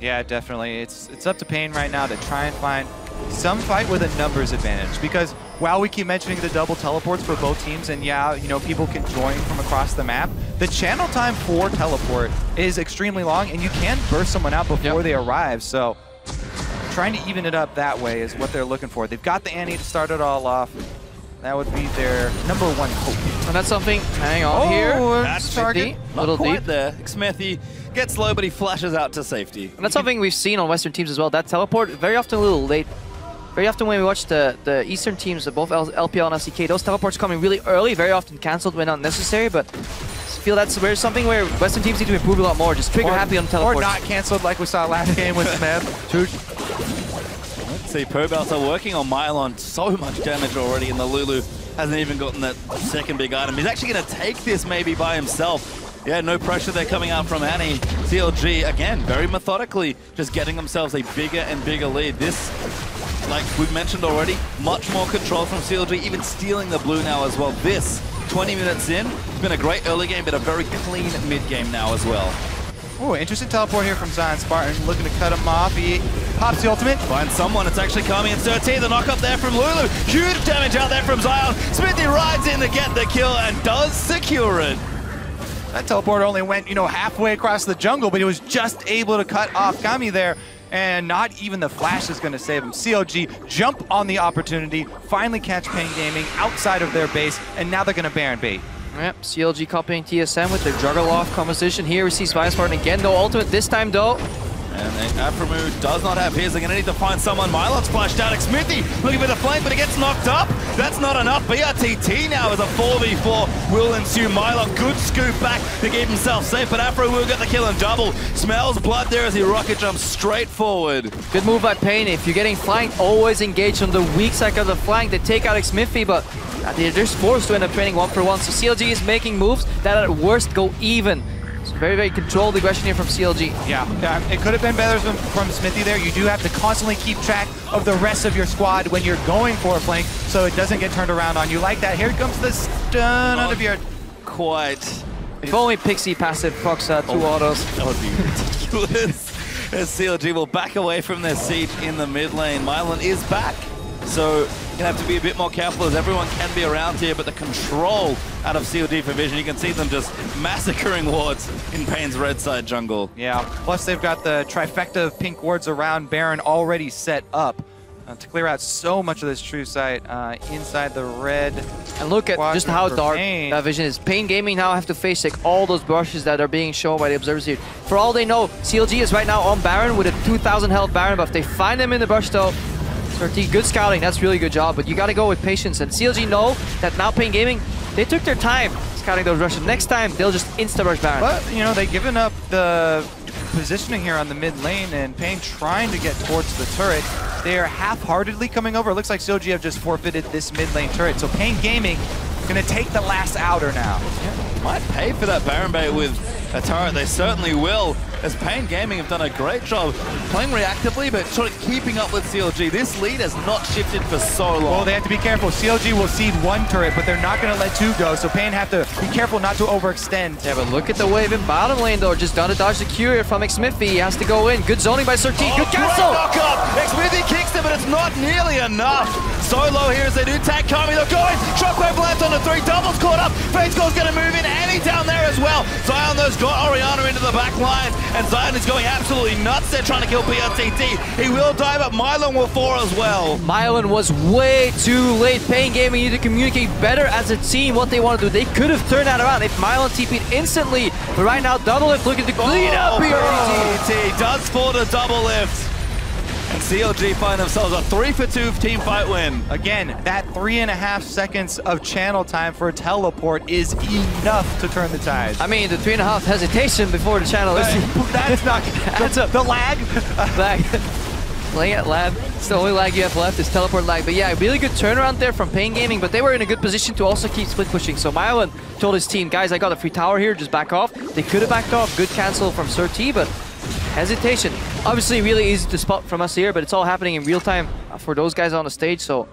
Yeah, definitely. It's up to Pain right now to try and find some fight with a numbers advantage, because while we keep mentioning the double teleports for both teams, and yeah, people can join from across the map, the channel time for teleport is extremely long, and you can burst someone out before they arrive. So trying to even it up that way is what they're looking for. They've got the Annie to start it all off. That would be their #1 hope. And that's something, hang on here. That's target, little deep there. Smithy gets low, but he flashes out to safety. And that's something we've seen on Western teams as well. That teleport, very often a little late. Very often when we watch the Eastern teams, both LPL and LCK, those teleports coming really early, very often cancelled when unnecessary, but I feel that's something where Western teams need to improve a lot more. Just trigger happy on teleports. Or not cancelled like we saw last game with Smith. Let's see, Pobelter working on Mylon. So much damage already, and the Lulu hasn't even gotten that second big item. He's actually going to take this maybe by himself. Yeah, no pressure there coming out from Annie. CLG, again, very methodically, just getting themselves a bigger and bigger lead. This, like we've mentioned already, much more control from CLG, even stealing the blue now as well. This, 20 minutes in, it's been a great early game, but a very clean mid game now as well. Oh, interesting teleport here from Zion Spartan, looking to cut him off. He pops the ultimate. Find someone, it's actually Kami and 13. The knock up there from Lulu. Huge damage out there from Zion. Smithy rides in to get the kill and does secure it. That teleport only went, halfway across the jungle, but he was just able to cut off Kami there, and not even the flash is going to save him. CLG jump on the opportunity, finally catch Pain Gaming outside of their base, and now they're going to Baron bait. Yep, CLG copying TSM with their Juggerloft composition. Here we see Zion Spartan again, no ultimate this time though. And Aframu does not have his. They're going to need to find someone. Mylon splashed out. Smithy looking for the flank, but it gets knocked up. That's not enough. BRTT now is a 4v4 will ensue. Mylon, good scoop back to keep himself safe, but Afro will get the kill and double. Smells blood there as he rocket jumps straight forward. Good move by Pain. If you're getting flanked, always engage on the weak side of the flank. They take out Smithy, but they're just forced to end up training 1-for-1. So CLG is making moves that at worst go even. So very, very controlled aggression here from CLG. Yeah, it could have been better from Smithy there. You do have to constantly keep track of the rest of your squad when you're going for a flank, so it doesn't get turned around on you like that. Here comes the stun out of your... Quite. If only Pixie passive procs 2 autos. That would be ridiculous. As CLG will back away from their seat in the mid lane. Mylon is back. So Gonna have to be a bit more careful as everyone can be around here, but the control out of CLG for Vision, you can see them just massacring wards in Pain's red side jungle. Yeah, plus they've got the trifecta of pink wards around Baron already set up to clear out so much of this true sight inside the red. And look at just how dark Pain. that vision is. Pain Gaming now have to face like all those brushes that are being shown by the observers here. For all they know, CLG is right now on Baron with a 2,000 health Baron buff. They find him in the brush though. Surti, good scouting, that's really good job, but you gotta go with patience. And CLG know that now Pain Gaming, they took their time scouting those rushes. Next time, they'll just insta-rush Baron. But, you know, they've given up the positioning here on the mid lane, and Pain trying to get towards the turret. They are half-heartedly coming over. It looks like CLG have just forfeited this mid lane turret. So Pain Gaming gonna take the last outer now. Yeah, might pay for that Baron bait with a turret. They certainly will, as Pain Gaming have done a great job playing reactively, but sort of keeping up with CLG. This lead has not shifted for so long. Well, they have to be careful. CLG will cede one turret, but they're not going to let two go, so Pain have to be careful not to overextend. Yeah, but look at the wave in bottom lane though. Just done to dodge the courier from Xmithy. He has to go in. Good zoning by Surti. Good cancel! Knock up! Xmithy kicks it, but it's not nearly enough. Solo here as they do tag Kami. They're going. Shockwave left on the 3. Doubles caught up. Facego's going to move in. Annie down there as well. Zion though's got Orianna into the back line, and Zion is going absolutely nuts. They're trying to kill PRTT. He will die, but Mylon will fall as well. Mylon was way too late. Pain Gaming need to communicate better as a team what they want to do. They could have turned that around if Mylon TP'd instantly. But right now, Double Lift looking to clean up PRTT. Does fall to Double Lift. And CLG find themselves a 3-for-2 team fight win. Again, that 3.5 seconds of channel time for a teleport is enough to turn the tide. I mean, the 3.5 hesitation before the channel is... That's not... the lag? Lag. Playing at lab. It's the only lag you have left is teleport lag. But yeah, really good turnaround there from Pain Gaming, but they were in a good position to also keep split pushing. So Mylon told his team, guys, I got a free tower here, just back off. They could have backed off. Good cancel from Surti, but hesitation. Obviously really easy to spot from us here, but it's all happening in real time for those guys on the stage, so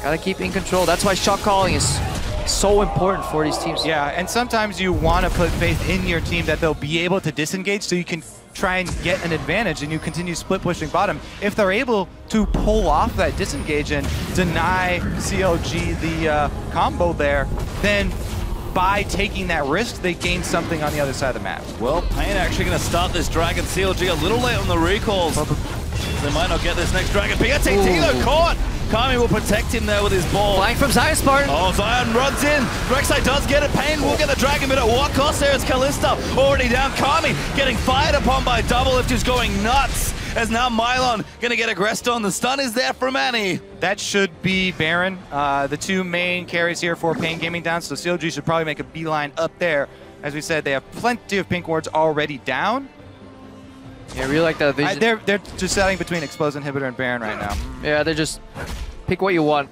gotta keep in control. That's why shot calling is so important for these teams. Yeah, and sometimes you want to put faith in your team that they'll be able to disengage so you can try and get an advantage and you continue split pushing bottom. If they're able to pull off that disengage and deny CLG the combo there, then by taking that risk, they gain something on the other side of the map. Well, Pain actually going to start this Dragon. CLG a little late on the recalls. They might not get this next Dragon. PRTT though caught. Kami will protect him there with his ball. Flying from Zion Spartan. Oh, Zion runs in. Rek'Sai does get it. Pain will get the Dragon, but at what cost there is Kalista already down. Kami getting fired upon by Double Lift, who's going nuts. As now Mylon going to get aggressed on. The stun is there from Annie. That should be Baron. The two main carries here for Pain Gaming down, so CLG should probably make a beeline up there. As we said, they have plenty of pink wards already down. Yeah, I really like that vision. They're just selling between Explosive Inhibitor and Baron right now. Yeah, they're just pick what you want.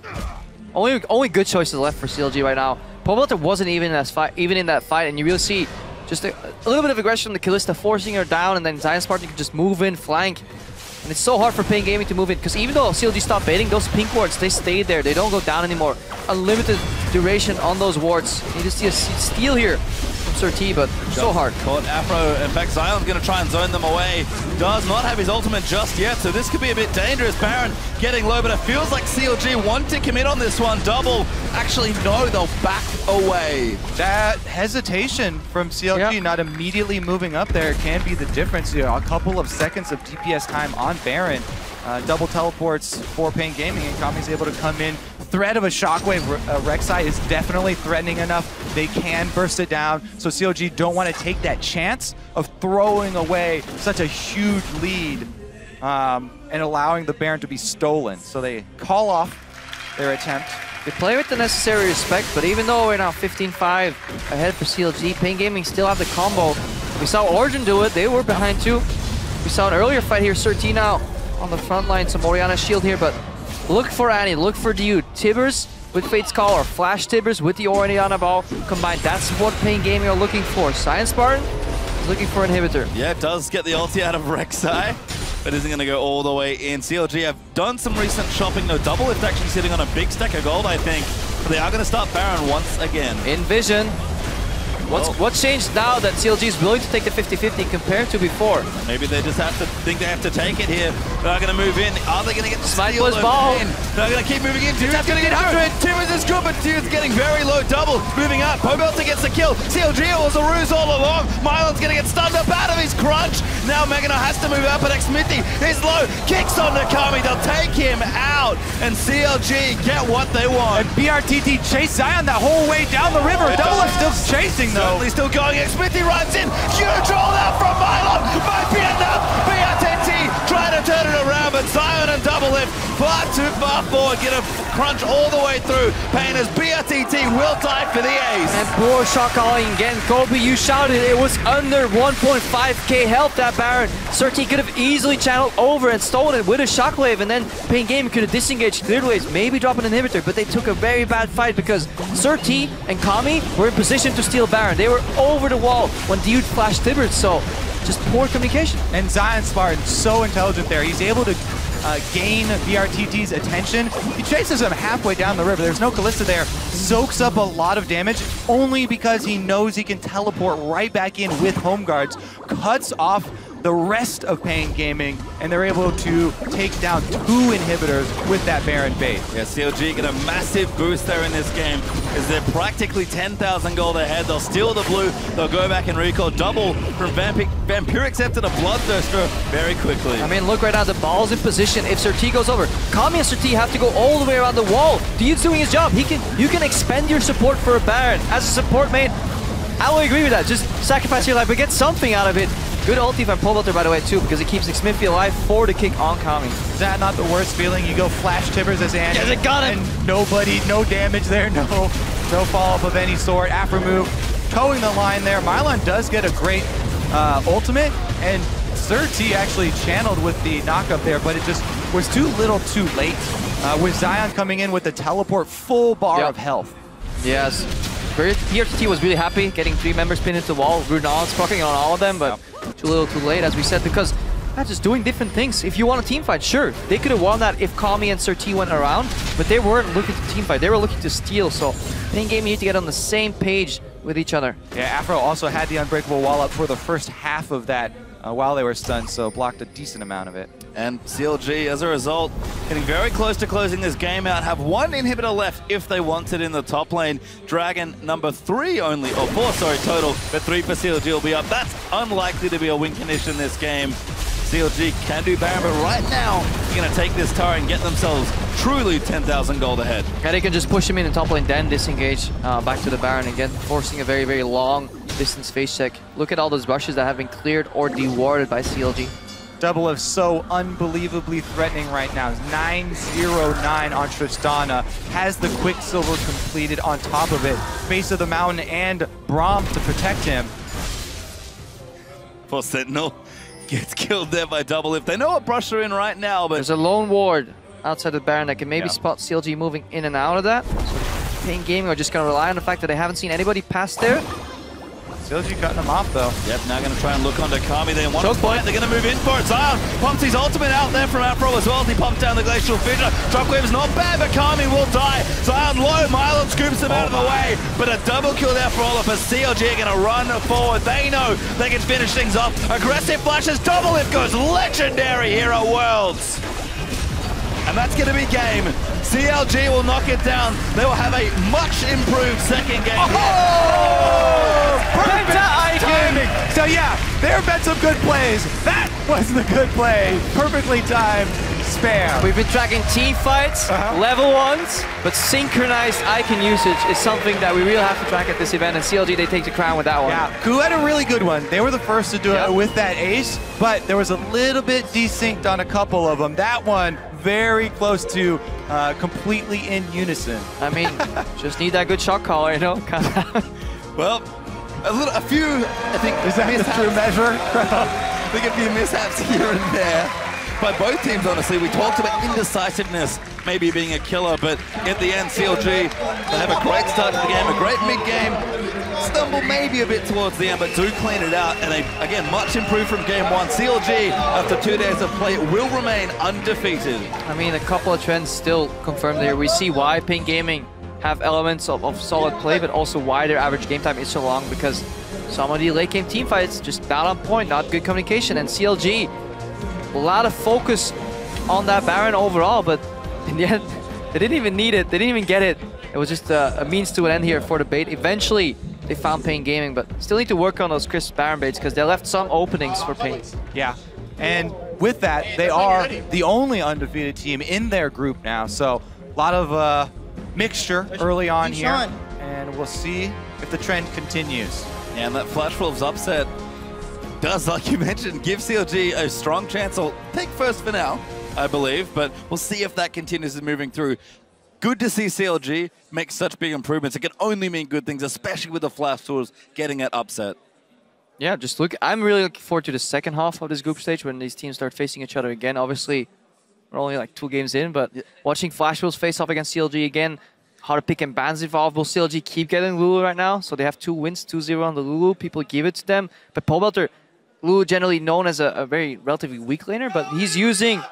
Only good choices left for CLG right now. Pobelter wasn't even in that fight, and you really see just a little bit of aggression from the Kalista, forcing her down, and then Zion Spartan can just move in, flank. And it's so hard for Pain Gaming to move in, because even though CLG stopped baiting, those pink wards, they stay there. They don't go down anymore. Unlimited duration on those wards. You just see a steal here from Surti, but so hard. Caught Afro. In fact, Zion's going to try and zone them away. Does not have his ultimate just yet, so this could be a bit dangerous. Baron getting low, but it feels like CLG want to commit on this one. Double. Actually, no, they'll back away. That hesitation from CLG not immediately moving up there can be the difference. You know, a couple of seconds of DPS time on Baron. Double teleports for Pain Gaming, and Kami's able to come in. Threat of a shockwave. Rek'Sai is definitely threatening enough. They can burst it down, so CLG don't want to take that chance of throwing away such a huge lead and allowing the Baron to be stolen. So they call off their attempt. They play with the necessary respect, but even though we're now 15-5 ahead for CLG, Pain Gaming still have the combo. We saw Origin do it. They were behind too. We saw an earlier fight here. Surti now on the front line. Some Orianna shield here, but look for Annie. Look for Dude. Tibbers with Fate's Call or Flash Tibbers with the Orianna ball combined. That's what Pain Gaming are looking for. Science Spartan is looking for inhibitor. Yeah, it does get the ulti out of Rek'Sai, but isn't going to go all the way in. CLG have done some recent shopping. No, Double Lift actually sitting on a big stack of gold, I think. But they are going to start Baron once again. In vision. What's changed now that CLG is willing to take the 50-50 compared to before? Maybe they just have to think they have to take it here. They're going to move in. Are they going to get the Smite steal? was ball. They're going to keep moving in. Dude's going to get after it. Timmons is good, but Dude's getting very low. Double moving up. Pobelter gets the kill. CLG was a ruse all along. Mylon's going to get stunned up out of his crunch. Now Megano has to move up, but Xmithy is low. Kicks on Nakami. They'll take him out. And CLG get what they want. And BRTT chase Zion that whole way down the river. Double F still chasing though. Certainly still going. Xmithy runs in. Huge roll out from Mylon. Might be enough. BRTT trying to turn it around, but Zion and Double Lift far too far forward. Get a crunch all the way through. Pain as BRTT will die for the ace. And poor shot calling again. Kobe, you shouted it was under 1.5k health, that Baron. Surti could have easily channeled over and stolen it with a shockwave, and then Pain Gaming could have disengaged clear waves, maybe drop an inhibitor, but they took a very bad fight because Surti and Kami were in position to steal Baron. They were over the wall when Dude flashed Tibbert, so just poor communication. And Zion Spartan, so intelligent there. He's able to gain BRTT's attention. He chases him halfway down the river. There's no Kalista there. Soaks up a lot of damage only because he knows he can teleport right back in with home guards. Cuts off the rest of Pain Gaming, and they're able to take down 2 inhibitors with that Baron bait. Yeah, CLG get a massive boost there in this game as they're practically 10,000 gold ahead. They'll steal the blue, they'll go back and recall. Double from Vampirix after the Bloodthirster very quickly. I mean, look right now, the ball's in position. If Surti goes over, Kami and Surti have to go all the way around the wall. Dude's doing his job. You can expend your support for a Baron. As a support main, I will agree with that. Just sacrifice your life, but get something out of it. Good ulti from Pobelter, by the way, too, because it keeps Xmithy alive for the kick on Kami. Is that not the worst feeling? You go flash Tibbers as Annie. Yes, it got him. And nobody, no damage there, no follow-up of any sort. Afro move, towing the line there. Mylon does get a great ultimate, and Surti actually channeled with the knockup there, but it just was too little too late. With Zion coming in with the teleport, full bar of health. Yes. BRTT was really happy getting 3 members pinned into the wall. Runal's fucking on all of them, but too little too late, as we said, because they're just doing different things. If you want a team fight, sure, they could have won that if Kami and Surti went around, but they weren't looking to team fight. They were looking to steal, so Pain Gaming need to get on the same page with each other. Yeah, Afro also had the unbreakable wall up for the first half of that while they were stunned, so blocked a decent amount of it. And CLG, as a result, getting very close to closing this game out, have 1 inhibitor left if they want it in the top lane. Dragon number 3 only, or 4, sorry, total, but 3 for CLG will be up. That's unlikely to be a win condition this game. CLG can do Baron, but right now, they're going to take this tower and get themselves truly 10,000 gold ahead. Yeah, they can just push him in the top lane, then disengage back to the Baron again, forcing a very, very long distance face check. Look at all those rushes that have been cleared or dewarded by CLG. Double F so unbelievably threatening right now. 909 on Tristana. Has the Quicksilver completed on top of it. Base of the mountain and Braum to protect him. Poor Sentinel gets killed there by Double Lift. They know what brush they're in right now, but... There's a lone ward outside the Baron that can maybe spot CLG moving in and out of that. So Pain Gaming are just going to rely on the fact that they haven't seen anybody pass there. CLG cutting him off though. Yep, now going to try and look onto Kami there. One point, they're going to move in for it. Zion pumps his ultimate out there from Afro as well as he pumps down the Glacial Fissure. Shockwave is not bad, but Kami will die. Zion low, Mylon scoops him out of the way, but a double kill there for Olaf as CLG are going to run forward. They know they can finish things off. Aggressive flashes, Double Lift goes legendary here at Worlds. And that's going to be game. CLG will knock it down. They will have a much improved second game. Perfect timing. So yeah, there have been some good plays. That was the good play. Perfectly timed spam. We've been tracking team fights, level 1s, but synchronized icon usage is something that we really have to track at this event, and CLG, they take the crown with that one. Yeah, Ku had a really good one. They were the first to do it with that ace, but there was a little bit desynced on a couple of them. That one, very close to completely in unison. I mean, just need that good shot caller, you know? Well, a few, I think, is that the true measure? I think a few mishaps here and there by both teams, honestly. We talked about indecisiveness maybe being a killer, but at the end, CLG, they have a great start to the game, a great mid-game, stumble maybe a bit towards the end, but do clean it out, and they, again, much improved from game 1. CLG, after 2 days of play, will remain undefeated. I mean, a couple of trends still confirmed there. We see why Pain Gaming have elements of solid play, but also why their average game time is so long, because some of the late game team fights just not on point, not good communication. And CLG, a lot of focus on that Baron overall, but in the end, they didn't even need it. They didn't even get it. It was just a means to an end here for the bait. Eventually, they found Pain Gaming, but still need to work on those crisp Baron baits because they left some openings for Pain. Yeah, and with that, they are the only undefeated team in their group now. So a lot of mixture early on here, and we'll see if the trend continues. Yeah, and that Flash Wolves upset does, like you mentioned, give CLG a strong chance. I'll take first for now, I believe, but we'll see if that continues in moving through. Good to see CLG make such big improvements. It can only mean good things, especially with the Flash Tools getting it upset. Yeah, just look. I'm really looking forward to the second half of this group stage when these teams start facing each other again. Obviously, we're only like 2 games in, but watching Flash Wolves face off against CLG again, how the pick and bans evolve. Will CLG keep getting Lulu right now? So they have 2 wins, 2-0 on the Lulu. People give it to them. But Pobelter, Lulu generally known as a very relatively weak laner, but he's using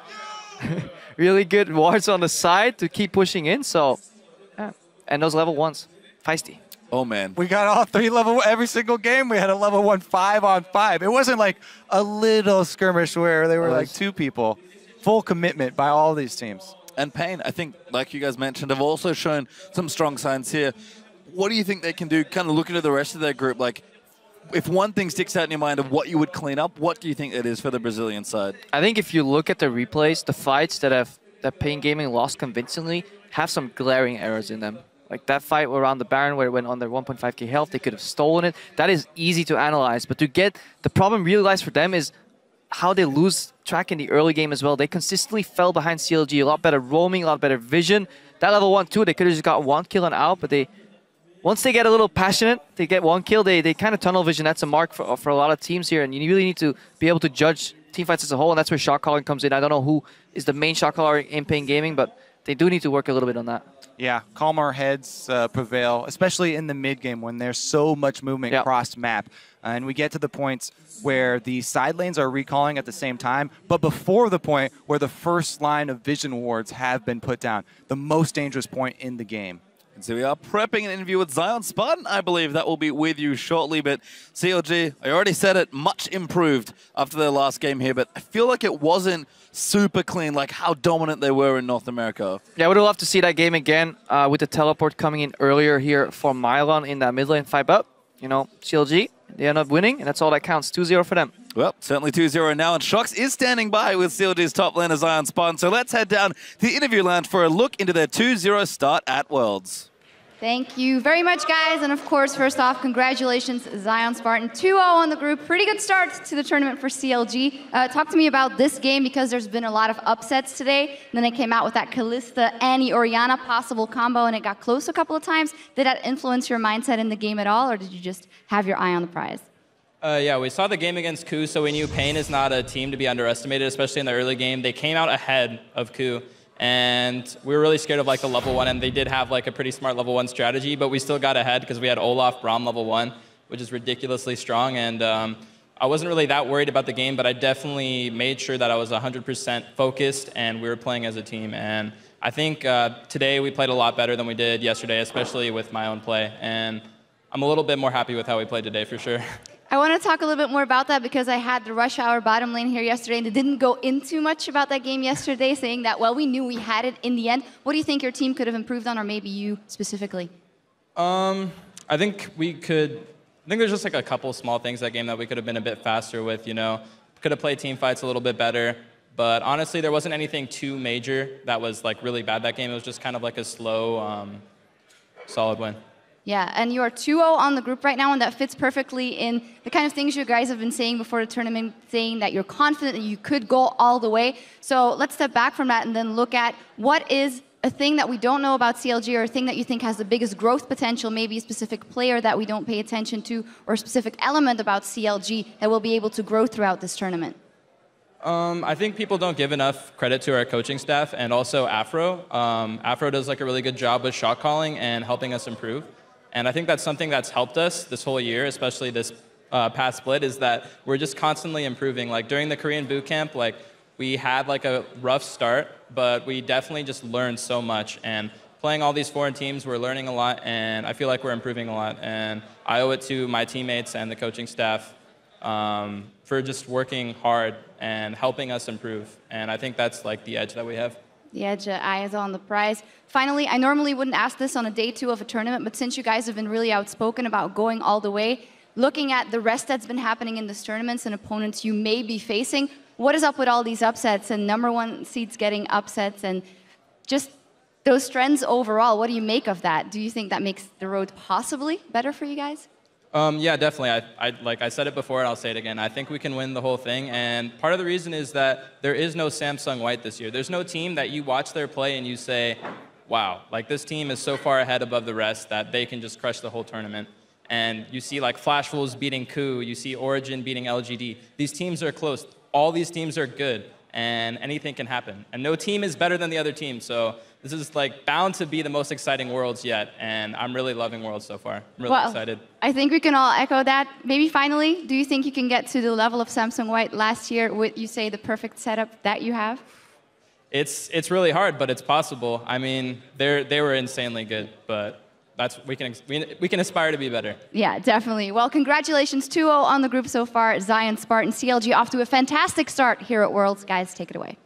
really good wards on the side to keep pushing in. So, yeah. And those level 1s, feisty. Oh, man. We got all 3 level, every single game we had a level 1 5-on-5. It wasn't like a little skirmish where they were like 2 people. Full commitment by all these teams. And Pain, I think, like you guys mentioned, have also shown some strong signs here. What do you think they can do, kind of looking at the rest of their group? Like, if one thing sticks out in your mind of what you would clean up, what do you think it is for the Brazilian side? I think if you look at the replays, the fights that Pain Gaming lost convincingly have some glaring errors in them. Like that fight around the Baron where it went under 1.5k health, they could have stolen it. That is easy to analyze, but to get the problem realized for them is how they lose track in the early game as well. They consistently fell behind CLG, a lot better roaming, a lot better vision. That level 1 too, they could have just got 1 kill and out, but once they get a little passionate, they get 1 kill, they kind of tunnel vision. That's a mark for a lot of teams here, and you really need to be able to judge teamfights as a whole, and that's where shot calling comes in. I don't know who is the main shot caller in Pain Gaming, but they do need to work a little bit on that. Yeah, calmer heads prevail, especially in the mid game when there's so much movement across map. And we get to the points where the side lanes are recalling at the same time, but before the point where the first line of vision wards have been put down, the most dangerous point in the game. And so we are prepping an interview with Zion Spartan. I believe that will be with you shortly, but CLG, I already said it, much improved after their last game here, but I feel like it wasn't super clean, like how dominant they were in North America. Yeah, I would love to see that game again with the teleport coming in earlier here for Mylon in that mid lane fight up. You know, CLG, they end up winning, and that's all that counts. 2-0 for them. Well, certainly 2-0 now, and Shox is standing by with CLG's top laner Zion Spartan. So let's head down to the interview lounge for a look into their 2-0 start at Worlds. Thank you very much, guys. And of course, first off, congratulations, Zion Spartan. 2-0 on the group. Pretty good start to the tournament for CLG. Talk to me about this game because there's been a lot of upsets today. And then they came out with that Kalista, Annie, Orianna possible combo, and it got close a couple of times. Did that influence your mindset in the game at all, or did you just have your eye on the prize? Yeah, we saw the game against KOO, so we knew Pain is not a team to be underestimated, especially in the early game. They came out ahead of KOO. And we were really scared of like the level 1, and they did have like a pretty smart level 1 strategy, but we still got ahead because we had Olaf Braum level 1, which is ridiculously strong. And I wasn't really that worried about the game, but I definitely made sure that I was 100% focused and we were playing as a team. And I think today we played a lot better than we did yesterday, especially with my own play. And I'm a little bit more happy with how we played today for sure. I want to talk a little bit more about that because I had the Rush Hour bottom lane here yesterday and they didn't go into much about that game yesterday, saying that, well, we knew we had it in the end. What do you think your team could have improved on, or maybe you specifically? I think there's just like a couple small things that game that we could have been a bit faster with, you know. Could have played team fights a little bit better. But honestly, there wasn't anything too major that was like really bad that game. It was just kind of like a slow, solid win. Yeah, and you are 2-0 on the group right now, and that fits perfectly in the kind of things you guys have been saying before the tournament, saying that you're confident that you could go all the way. So let's step back from that and then look at what is a thing that we don't know about CLG, or a thing that you think has the biggest growth potential, maybe a specific player that we don't pay attention to, or a specific element about CLG that will be able to grow throughout this tournament. I think people don't give enough credit to our coaching staff, and also Afro. Afro does like a really good job with shot calling and helping us improve. And I think that's something that's helped us this whole year, especially this past split, is that we're just constantly improving. Like during the Korean boot camp, like we had like a rough start, but we definitely just learned so much. And playing all these foreign teams, we're learning a lot, and I feel like we're improving a lot. And I owe it to my teammates and the coaching staff for just working hard and helping us improve. And I think that's like the edge that we have. The edge, eye is on the prize. Finally, I normally wouldn't ask this on a day 2 of a tournament, but since you guys have been really outspoken about going all the way, looking at the rest that's been happening in this tournaments and opponents you may be facing, what is up with all these upsets and #1 seeds getting upsets and just those trends overall? What do you make of that? Do you think that makes the road possibly better for you guys? Yeah, definitely. Like I said it before, and I'll say it again. I think we can win the whole thing, and part of the reason is that there is no Samsung White this year. There's no team that you watch their play and you say, wow, like this team is so far ahead above the rest that they can just crush the whole tournament. And you see like Flash Wolves beating KOO, you see Origin beating LGD. These teams are close. All these teams are good, and anything can happen. And no team is better than the other team, so this is like bound to be the most exciting Worlds yet, and I'm really loving Worlds so far. I'm really excited. I think we can all echo that. Maybe finally, do you think you can get to the level of Samsung White last year with, you say, the perfect setup that you have? It's really hard, but it's possible. I mean, they were insanely good, but we can aspire to be better. Yeah, definitely. Well, congratulations, 2-0 on the group so far. Zion, Spartan, CLG off to a fantastic start here at Worlds. Guys, take it away.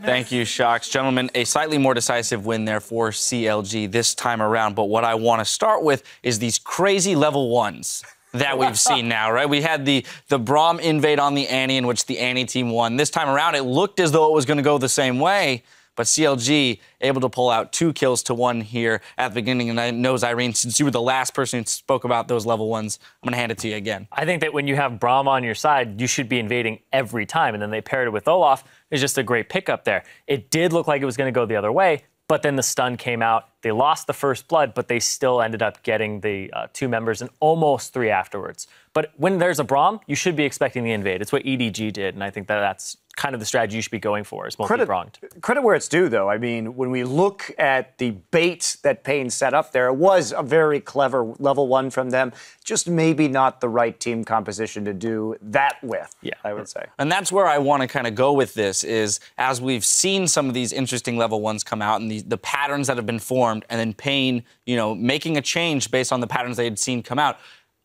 Thank you, Shocks. Gentlemen, a slightly more decisive win there for CLG this time around. But what I want to start with is these crazy level 1s that we've seen now, right? We had the Braum invade on the Annie, in which the Annie team won. This time around, it looked as though it was going to go the same way. But CLG able to pull out 2 kills to 1 here at the beginning. And I know, Irene, since you were the last person who spoke about those level 1s, I'm going to hand it to you again. I think that when you have Braum on your side, you should be invading every time. And then they paired it with Olaf. It's just a great pickup there. It did look like it was going to go the other way, but then the stun came out. They lost the first blood, but they still ended up getting the 2 members and almost 3 afterwards. But when there's a Braum, you should be expecting the invade. It's what EDG did, and I think that's kind of the strategy you should be going for, is multi-pronged. Credit where it's due, though. I mean, when we look at the bait that Payne set up there, it was a very clever level 1 from them. Just maybe not the right team composition to do that with, yeah, I would say. And that's where I want to kind of go with this is, as we've seen some of these interesting level 1s come out and the patterns that have been formed, and then Payne, making a change based on the patterns they had seen come out,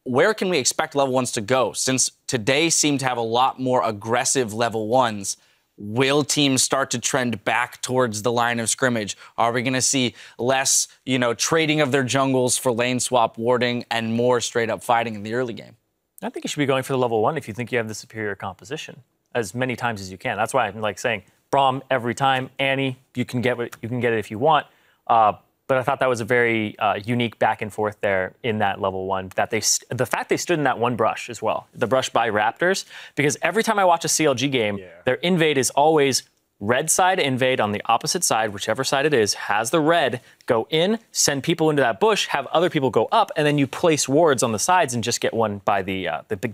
where can we expect level 1s to go? Since today seemed to have a lot more aggressive level 1s, will teams start to trend back towards the line of scrimmage? Are we going to see less, trading of their jungles for lane swap warding and more straight up fighting in the early game? I think you should be going for the level 1 if you think you have the superior composition as many times as you can. That's why I'm like saying Braum every time. Annie, you can get it if you want. But I thought that was a very unique back and forth there in that level 1. That the fact they stood in that one brush as well, the brush by Raptors, because every time I watch a CLG game, their invade is always red side invade on the opposite side, whichever side it is, has the red, go in, send people into that bush, have other people go up, and then you place wards on the sides and just get one by the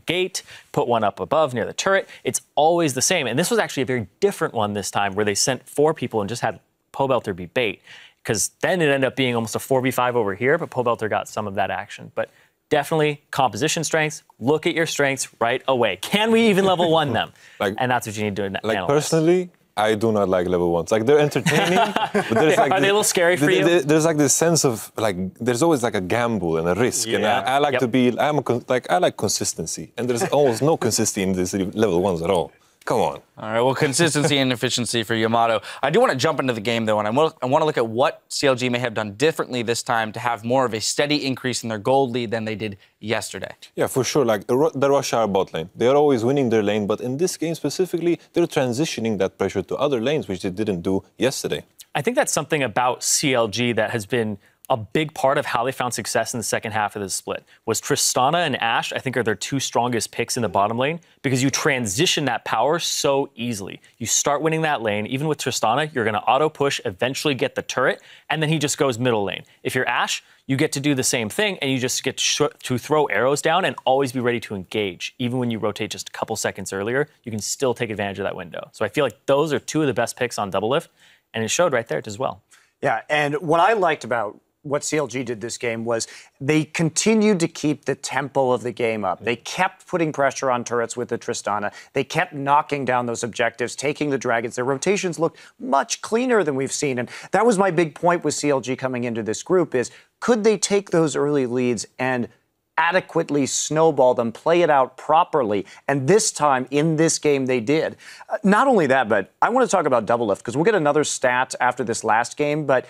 gate, put one up above near the turret. It's always the same. And this was actually a very different one this time, where they sent 4 people and just had Pobelter be bait. Because then it ended up being almost a 4v5 over here, but Pobelter got some of that action. But definitely composition strengths. Look at your strengths right away. Can we even level 1 them? And that's what you need to analyze. Personally, I do not like level 1s. Like, they're entertaining, but there's like are they a little scary for you? There's like this sense of there's always like a gamble and a risk, and I like to be. I like consistency, and there's almost no consistency in these level 1s at all. Come on. All right, well, consistency and efficiency for Yamato. I do want to jump into the game, though, and I want to look at what CLG may have done differently this time to have more of a steady increase in their gold lead than they did yesterday. Yeah, for sure. Like, the Rush Hour bot lane, they're always winning their lane, but in this game specifically, they're transitioning that pressure to other lanes, which they didn't do yesterday. I think that's something about CLG that has been a big part of how they found success in the second half of the split. Was Tristana and Ashe, I think, are their 2 strongest picks in the bottom lane, because you transition that power so easily. You start winning that lane. Even with Tristana, you're going to auto-push, eventually get the turret, and then he just goes middle lane. If you're Ashe, you get to do the same thing, and you just get to throw arrows down and always be ready to engage. Even when you rotate just a couple seconds earlier, you can still take advantage of that window. So I feel like those are 2 of the best picks on Double Lift, and it showed right there as well. Yeah, and what I liked about what CLG did this game was they continued to keep the tempo of the game up. They kept putting pressure on turrets with the Tristana. They kept knocking down those objectives, taking the dragons. Their rotations looked much cleaner than we've seen. And that was my big point with CLG coming into this group is, could they take those early leads and adequately snowball them, play it out properly? And this time, in this game, they did. Not only that, but I want to talk about Doublelift, because we'll get another stat after this last game, but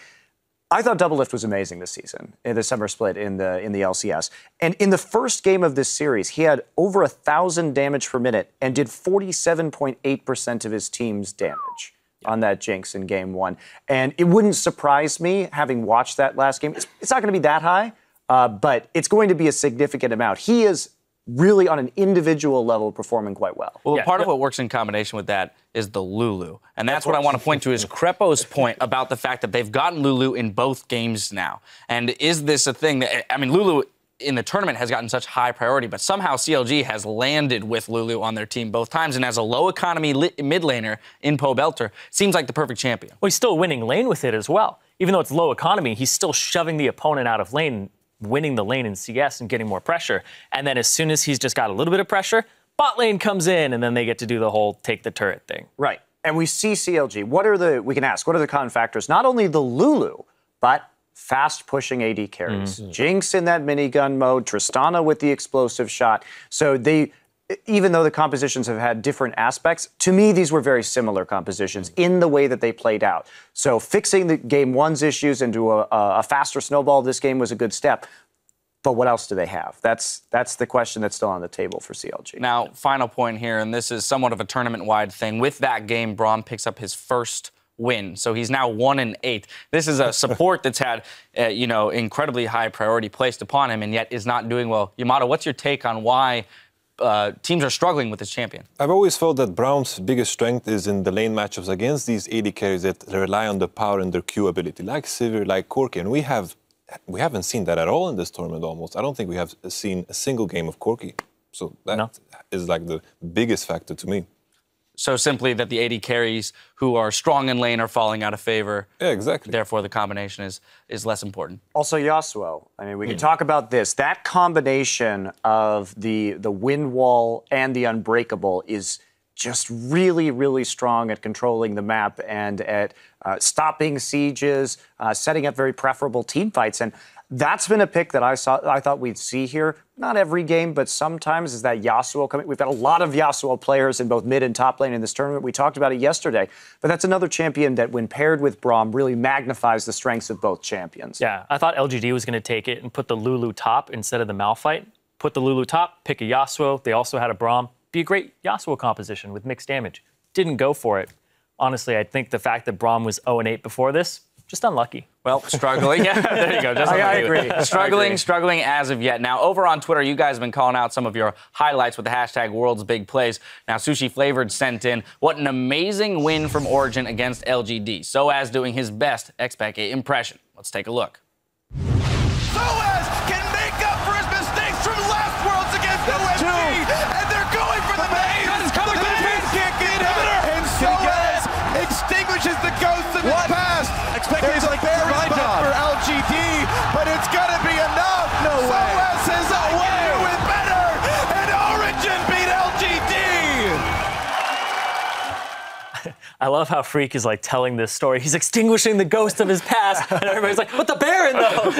I thought Doublelift was amazing this season in the summer split in the LCS. And in the first game of this series, he had over 1,000 damage per minute and did 47.8% of his team's damage on that Jinx in game 1. And it wouldn't surprise me, having watched that last game. It's not going to be that high, but it's going to be a significant amount. He is really on an individual level performing quite well. Well, part of what works in combination with that is the Lulu. And that's what I want to point to is Crepo's point about the fact that they've gotten Lulu in both games now. And is this a thing that, I mean, Lulu in the tournament has gotten such high priority, but somehow CLG has landed with Lulu on their team both times. And as a low economy mid laner in Pobelter, seems like the perfect champion. Well, he's still winning lane with it as well. Even though it's low economy, he's still shoving the opponent out of lane, winning the lane in CS and getting more pressure. And then as soon as he's just got a little bit of pressure, bot lane comes in, and then they get to do the whole take the turret thing. Right. And we see CLG. We can ask, what are the common factors? Not only the Lulu, but fast pushing AD carries. Jinx in that minigun mode, Tristana with the explosive shot. So even though the compositions have had different aspects, to me, these were very similar compositions in the way that they played out. So fixing the game 1's issues into a faster snowball of this game was a good step. But what else do they have? That's the question that's still on the table for CLG. Now, final point here, and this is somewhat of a tournament-wide thing. With that game, Braum picks up his first win. So he's now 1-8. This is a support that's had, incredibly high priority placed upon him and yet is not doing well. Yamato, what's your take on why teams are struggling with this champion? I've always felt that Braum's biggest strength is in the lane matchups against these AD carries that rely on the power and their Q ability, like Sivir, like Corki. And we haven't seen that at all in this tournament almost. I don't think we have seen a single game of Corki. So that is like the biggest factor to me. So simply that the AD carries who are strong in lane are falling out of favor. Yeah, exactly. Therefore, the combination is less important. Also, Yasuo. I mean, we can talk about this. That combination of the wind wall and the unbreakable is just really, really strong at controlling the map and at stopping sieges, setting up very preferable team fights. And that's been a pick that I thought we'd see here. Not every game, but sometimes is that Yasuo coming. We've got a lot of Yasuo players in both mid and top lane in this tournament. We talked about it yesterday. But that's another champion that, when paired with Braum, really magnifies the strengths of both champions. Yeah, I thought LGD was going to take it and put the Lulu top instead of the Malphite. Put the Lulu top, pick a Yasuo. They also had a Braum. Be a great Yasuo composition with mixed damage. Didn't go for it. Honestly, I think the fact that Braum was 0-8 before this, just unlucky. Well, struggling. Yeah, there you go. Just I agree. Struggling as of yet. Now, over on Twitter, you guys have been calling out some of your highlights with the hashtag World's Big Plays. Now, Sushi Flavored sent in, what an amazing win from Origin against LGD. Soaz doing his best Xpeke impression. Let's take a look. Soaz can make up for his mistakes from last Worlds against OMG, and they're going for the main. The main can't get it, and Soaz extinguishes the ghosts of his past. There's a berry spot for LGD, but it's gonna be enough. No way. Soaz says, I can do it better, and Origin beat LGD. I love how Freak is like telling this story. He's extinguishing the ghost of his past, and everybody's like, "But the Baron, though."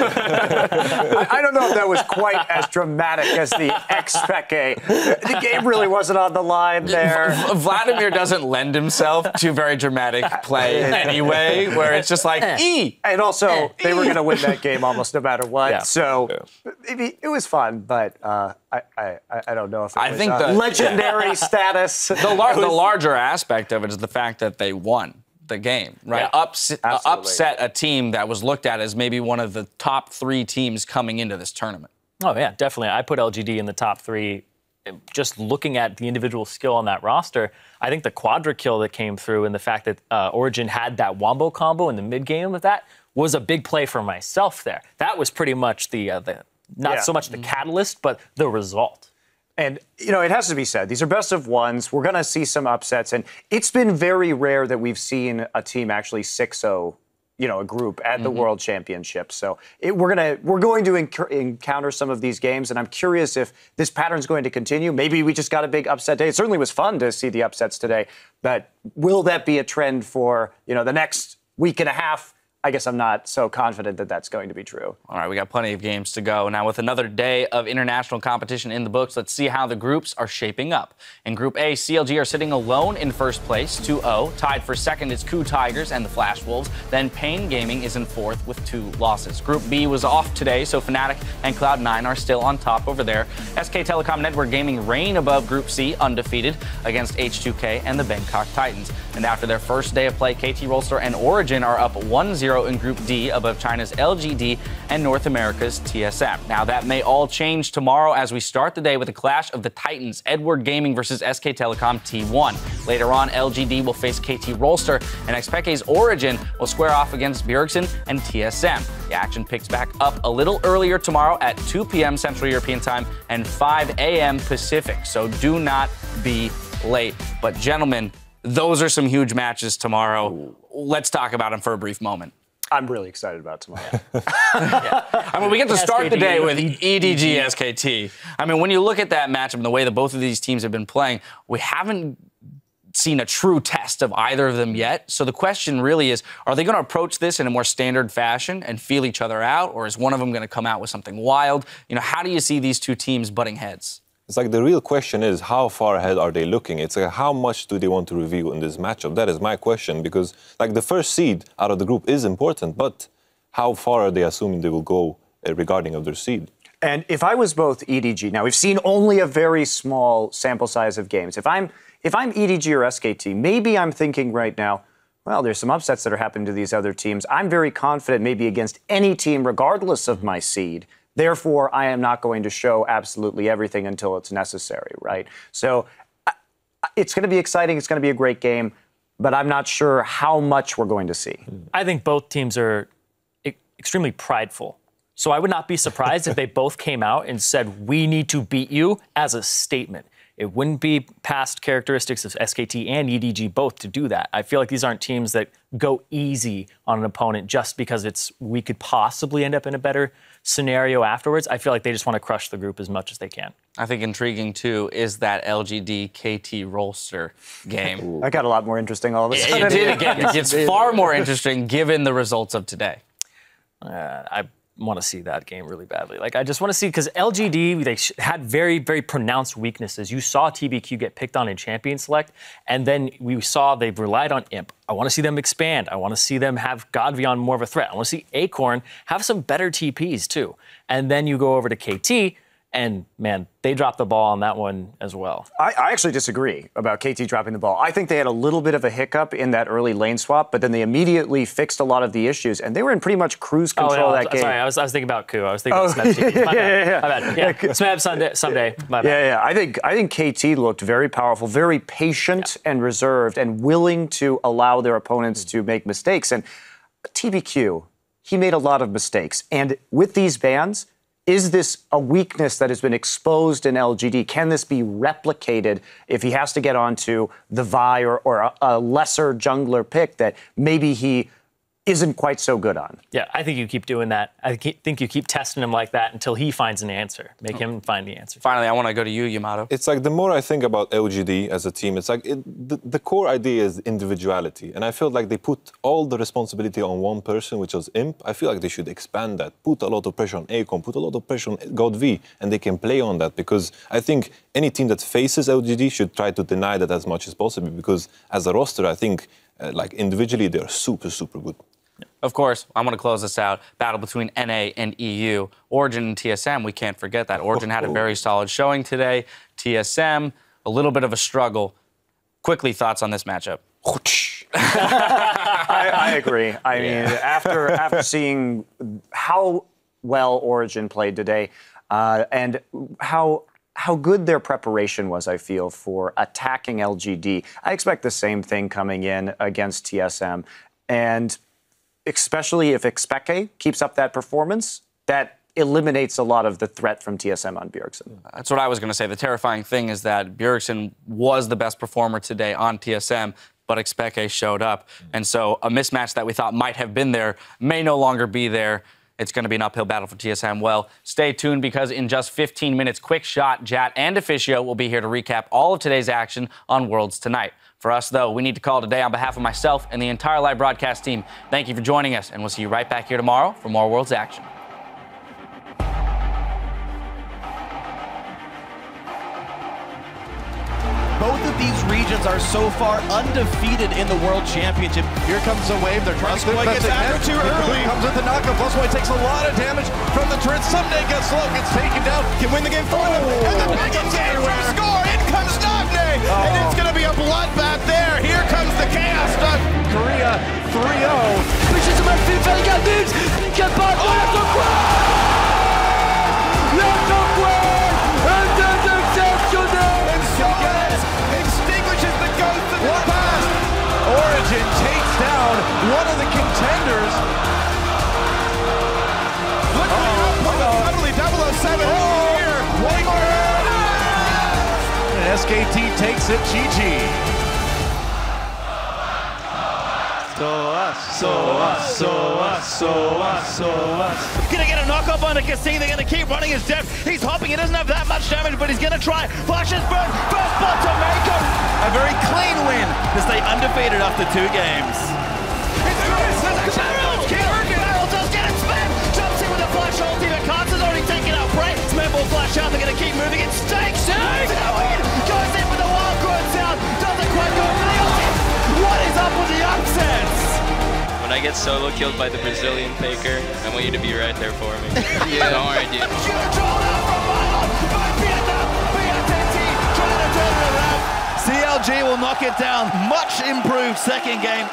I don't know if that was quite as dramatic as the Xpeke. The game really wasn't on the line there. Vladimir doesn't lend himself to very dramatic play anyway, where it's just like, And also, they were going to win that game almost no matter what. Yeah. So maybe it was fun, but I don't know if it was think the legendary status. The larger aspect of it is the fact that they won the game, right? Yeah, upset a team that was looked at as maybe one of the top 3 teams coming into this tournament. Oh, yeah, definitely. I put LGD in the top 3. Just looking at the individual skill on that roster, I think the quadra kill that came through and the fact that Origin had that wombo combo in the mid game of that was a big play for myself there. That was pretty much not so much the catalyst, but the result. And, it has to be said, these are best of ones. We're going to see some upsets. And it's been very rare that we've seen a team actually 6-0 a group at the World Championship. So we're going to encounter some of these games, and I'm curious if this pattern's going to continue. Maybe we just got a big upset day. It certainly was fun to see the upsets today, but will that be a trend for the next week and a half? I guess I'm not so confident that that's going to be true. All right, we got plenty of games to go. Now, with another day of international competition in the books, let's see how the groups are shaping up. In Group A, CLG are sitting alone in first place, 2-0. Tied for second is Coup Tigers and the Flash Wolves. Then Pain Gaming is in fourth with 2 losses. Group B was off today, so Fnatic and Cloud9 are still on top over there. SK Telecom Network Gaming reign above Group C, undefeated, against H2K and the Bangkok Titans. And after their first day of play, KT Rolster and Origin are up 1-0 in Group D above China's LGD and North America's TSM. Now, that may all change tomorrow as we start the day with a clash of the Titans, Edward Gaming versus SK Telecom T1. Later on, LGD will face KT Rolster, and XPEK's Origin will square off against Bjergsen and TSM. The action picks back up a little earlier tomorrow at 2 p.m. Central European Time and 5 a.m. Pacific, so do not be late. But gentlemen, those are some huge matches tomorrow. Let's talk about them for a brief moment. I'm really excited about tomorrow. I mean, we get to start the day with EDG SKT. I mean, when you look at that matchup and the way that both of these teams have been playing, we haven't seen a true test of either of them yet. So the question really is, are they going to approach this in a more standard fashion and feel each other out, or is one of them going to come out with something wild? How do you see these two teams butting heads? It's like the real question is, how far ahead are they looking? It's like, how much do they want to reveal in this matchup? That is my question, because like the first seed out of the group is important, but how far are they assuming they will go regarding of their seed? And if I was both EDG, now we've seen only a very small sample size of games. If I'm EDG or SKT, maybe I'm thinking right now, well, there's some upsets that are happening to these other teams. I'm very confident maybe against any team, regardless of my seed. Therefore, I am not going to show absolutely everything until it's necessary, right? So it's going to be exciting. It's going to be a great game, but I'm not sure how much we're going to see. I think both teams are extremely prideful. So I would not be surprised if they both came out and said, we need to beat you as a statement. It wouldn't be past characteristics of SKT and EDG both to do that. I feel like these aren't teams that go easy on an opponent just because we could possibly end up in a better scenario afterwards. I feel like they just want to crush the group as much as they can. I think intriguing, too, is that LGD KT Rolster game. That got a lot more interesting all of a sudden. It did again. It gets far more interesting given the results of today. I want to see that game really badly. I just want to see, because LGD, they had very, very pronounced weaknesses. You saw TBQ get picked on in Champion Select, and then we saw they've relied on Imp. I want to see them expand. I want to see them have Godvion more of a threat. I want to see Acorn have some better TPs, too. And then you go over to KT, and, man, they dropped the ball on that one as well. I actually disagree about KT dropping the ball. I think they had a little bit of a hiccup in that early lane swap, but then they immediately fixed a lot of the issues, and they were in pretty much cruise control of that game. Sorry, I was thinking about Coup. I was thinking about Smeb. My bad. Yeah, Smeb someday. My bad. Yeah. I think KT looked very powerful, very patient and reserved, and willing to allow their opponents to make mistakes. And TBQ, he made a lot of mistakes. And with these bans, is this a weakness that has been exposed in LGD? Can this be replicated if he has to get onto the Vi or a lesser jungler pick that maybe he isn't quite so good on? Yeah, I think you keep doing that. I think you keep testing him like that until he finds an answer. Make him find the answer. Finally, I want to go to you, Yamato. It's like the more I think about LGD as a team, it's like the core idea is individuality. And I feel like they put all the responsibility on one person, which was Imp. I feel like they should expand that, put a lot of pressure on Acorn, put a lot of pressure on GodV, and they can play on that, because I think any team that faces LGD should try to deny that as much as possible, because as a roster, I think like individually, they're super, super good. Of course, I'm going to close this out. Battle between NA and EU. Origin and TSM, we can't forget that. Origin had a very solid showing today. TSM, a little bit of a struggle. Quickly, thoughts on this matchup? I agree. I mean, after seeing how well Origin played today and how good their preparation was, I feel, for attacking LGD, I expect the same thing coming in against TSM. And especially if XPEK keeps up that performance, that eliminates a lot of the threat from TSM on Bjergsen. That's what I was going to say. The terrifying thing is that Bjergsen was the best performer today on TSM. but Expeke showed up. And so a mismatch that we thought might have been there may no longer be there. It's going to be an uphill battle for TSM. Well, stay tuned because in just 15 minutes, Quick Shot, Jat, and Officio will be here to recap all of today's action on Worlds tonight. For us, though, we need to call today on behalf of myself and the entire live broadcast team. Thank you for joining us, and we'll see you right back here tomorrow for more Worlds action. Both of these regions are so far undefeated in the World Championship. Here comes a wave. They're trying to gets aggro too early. Comes with the knockup. Plusboy takes a lot of damage from the turret. Someday gets slow, gets taken down, can win the game for them. And the big game from score. In comes Nagne. And it's going to be a bloodbath there. Here comes the chaos. Korea 3-0. Pushes him up, Felica Dibs. Get back. Extinguishes the ghost of the past. Origin takes down one of the contenders. Look at the output of suddenly 007 here. One more. And SKT takes it. GG. Gonna get a knockoff on the Cassine. They're gonna keep running his depth. He's hopping. He doesn't have that much damage, but he's gonna try. Flashes burn. First spot to make him. A very clean win to stay undefeated after 2 games. Barrel does get it. Smith jumps in with a flash ulti, but Carter's already taken out Bray. Smith will flash out. They're gonna keep moving. It stakes. Goes in with the wild growth sound. Doesn't quite go for the ulti. What is up with the upsets? When I get solo killed by the Brazilian faker, I want you to be right there for me. Yeah. Don't worry, dude. CLG will knock it down. Much improved second game.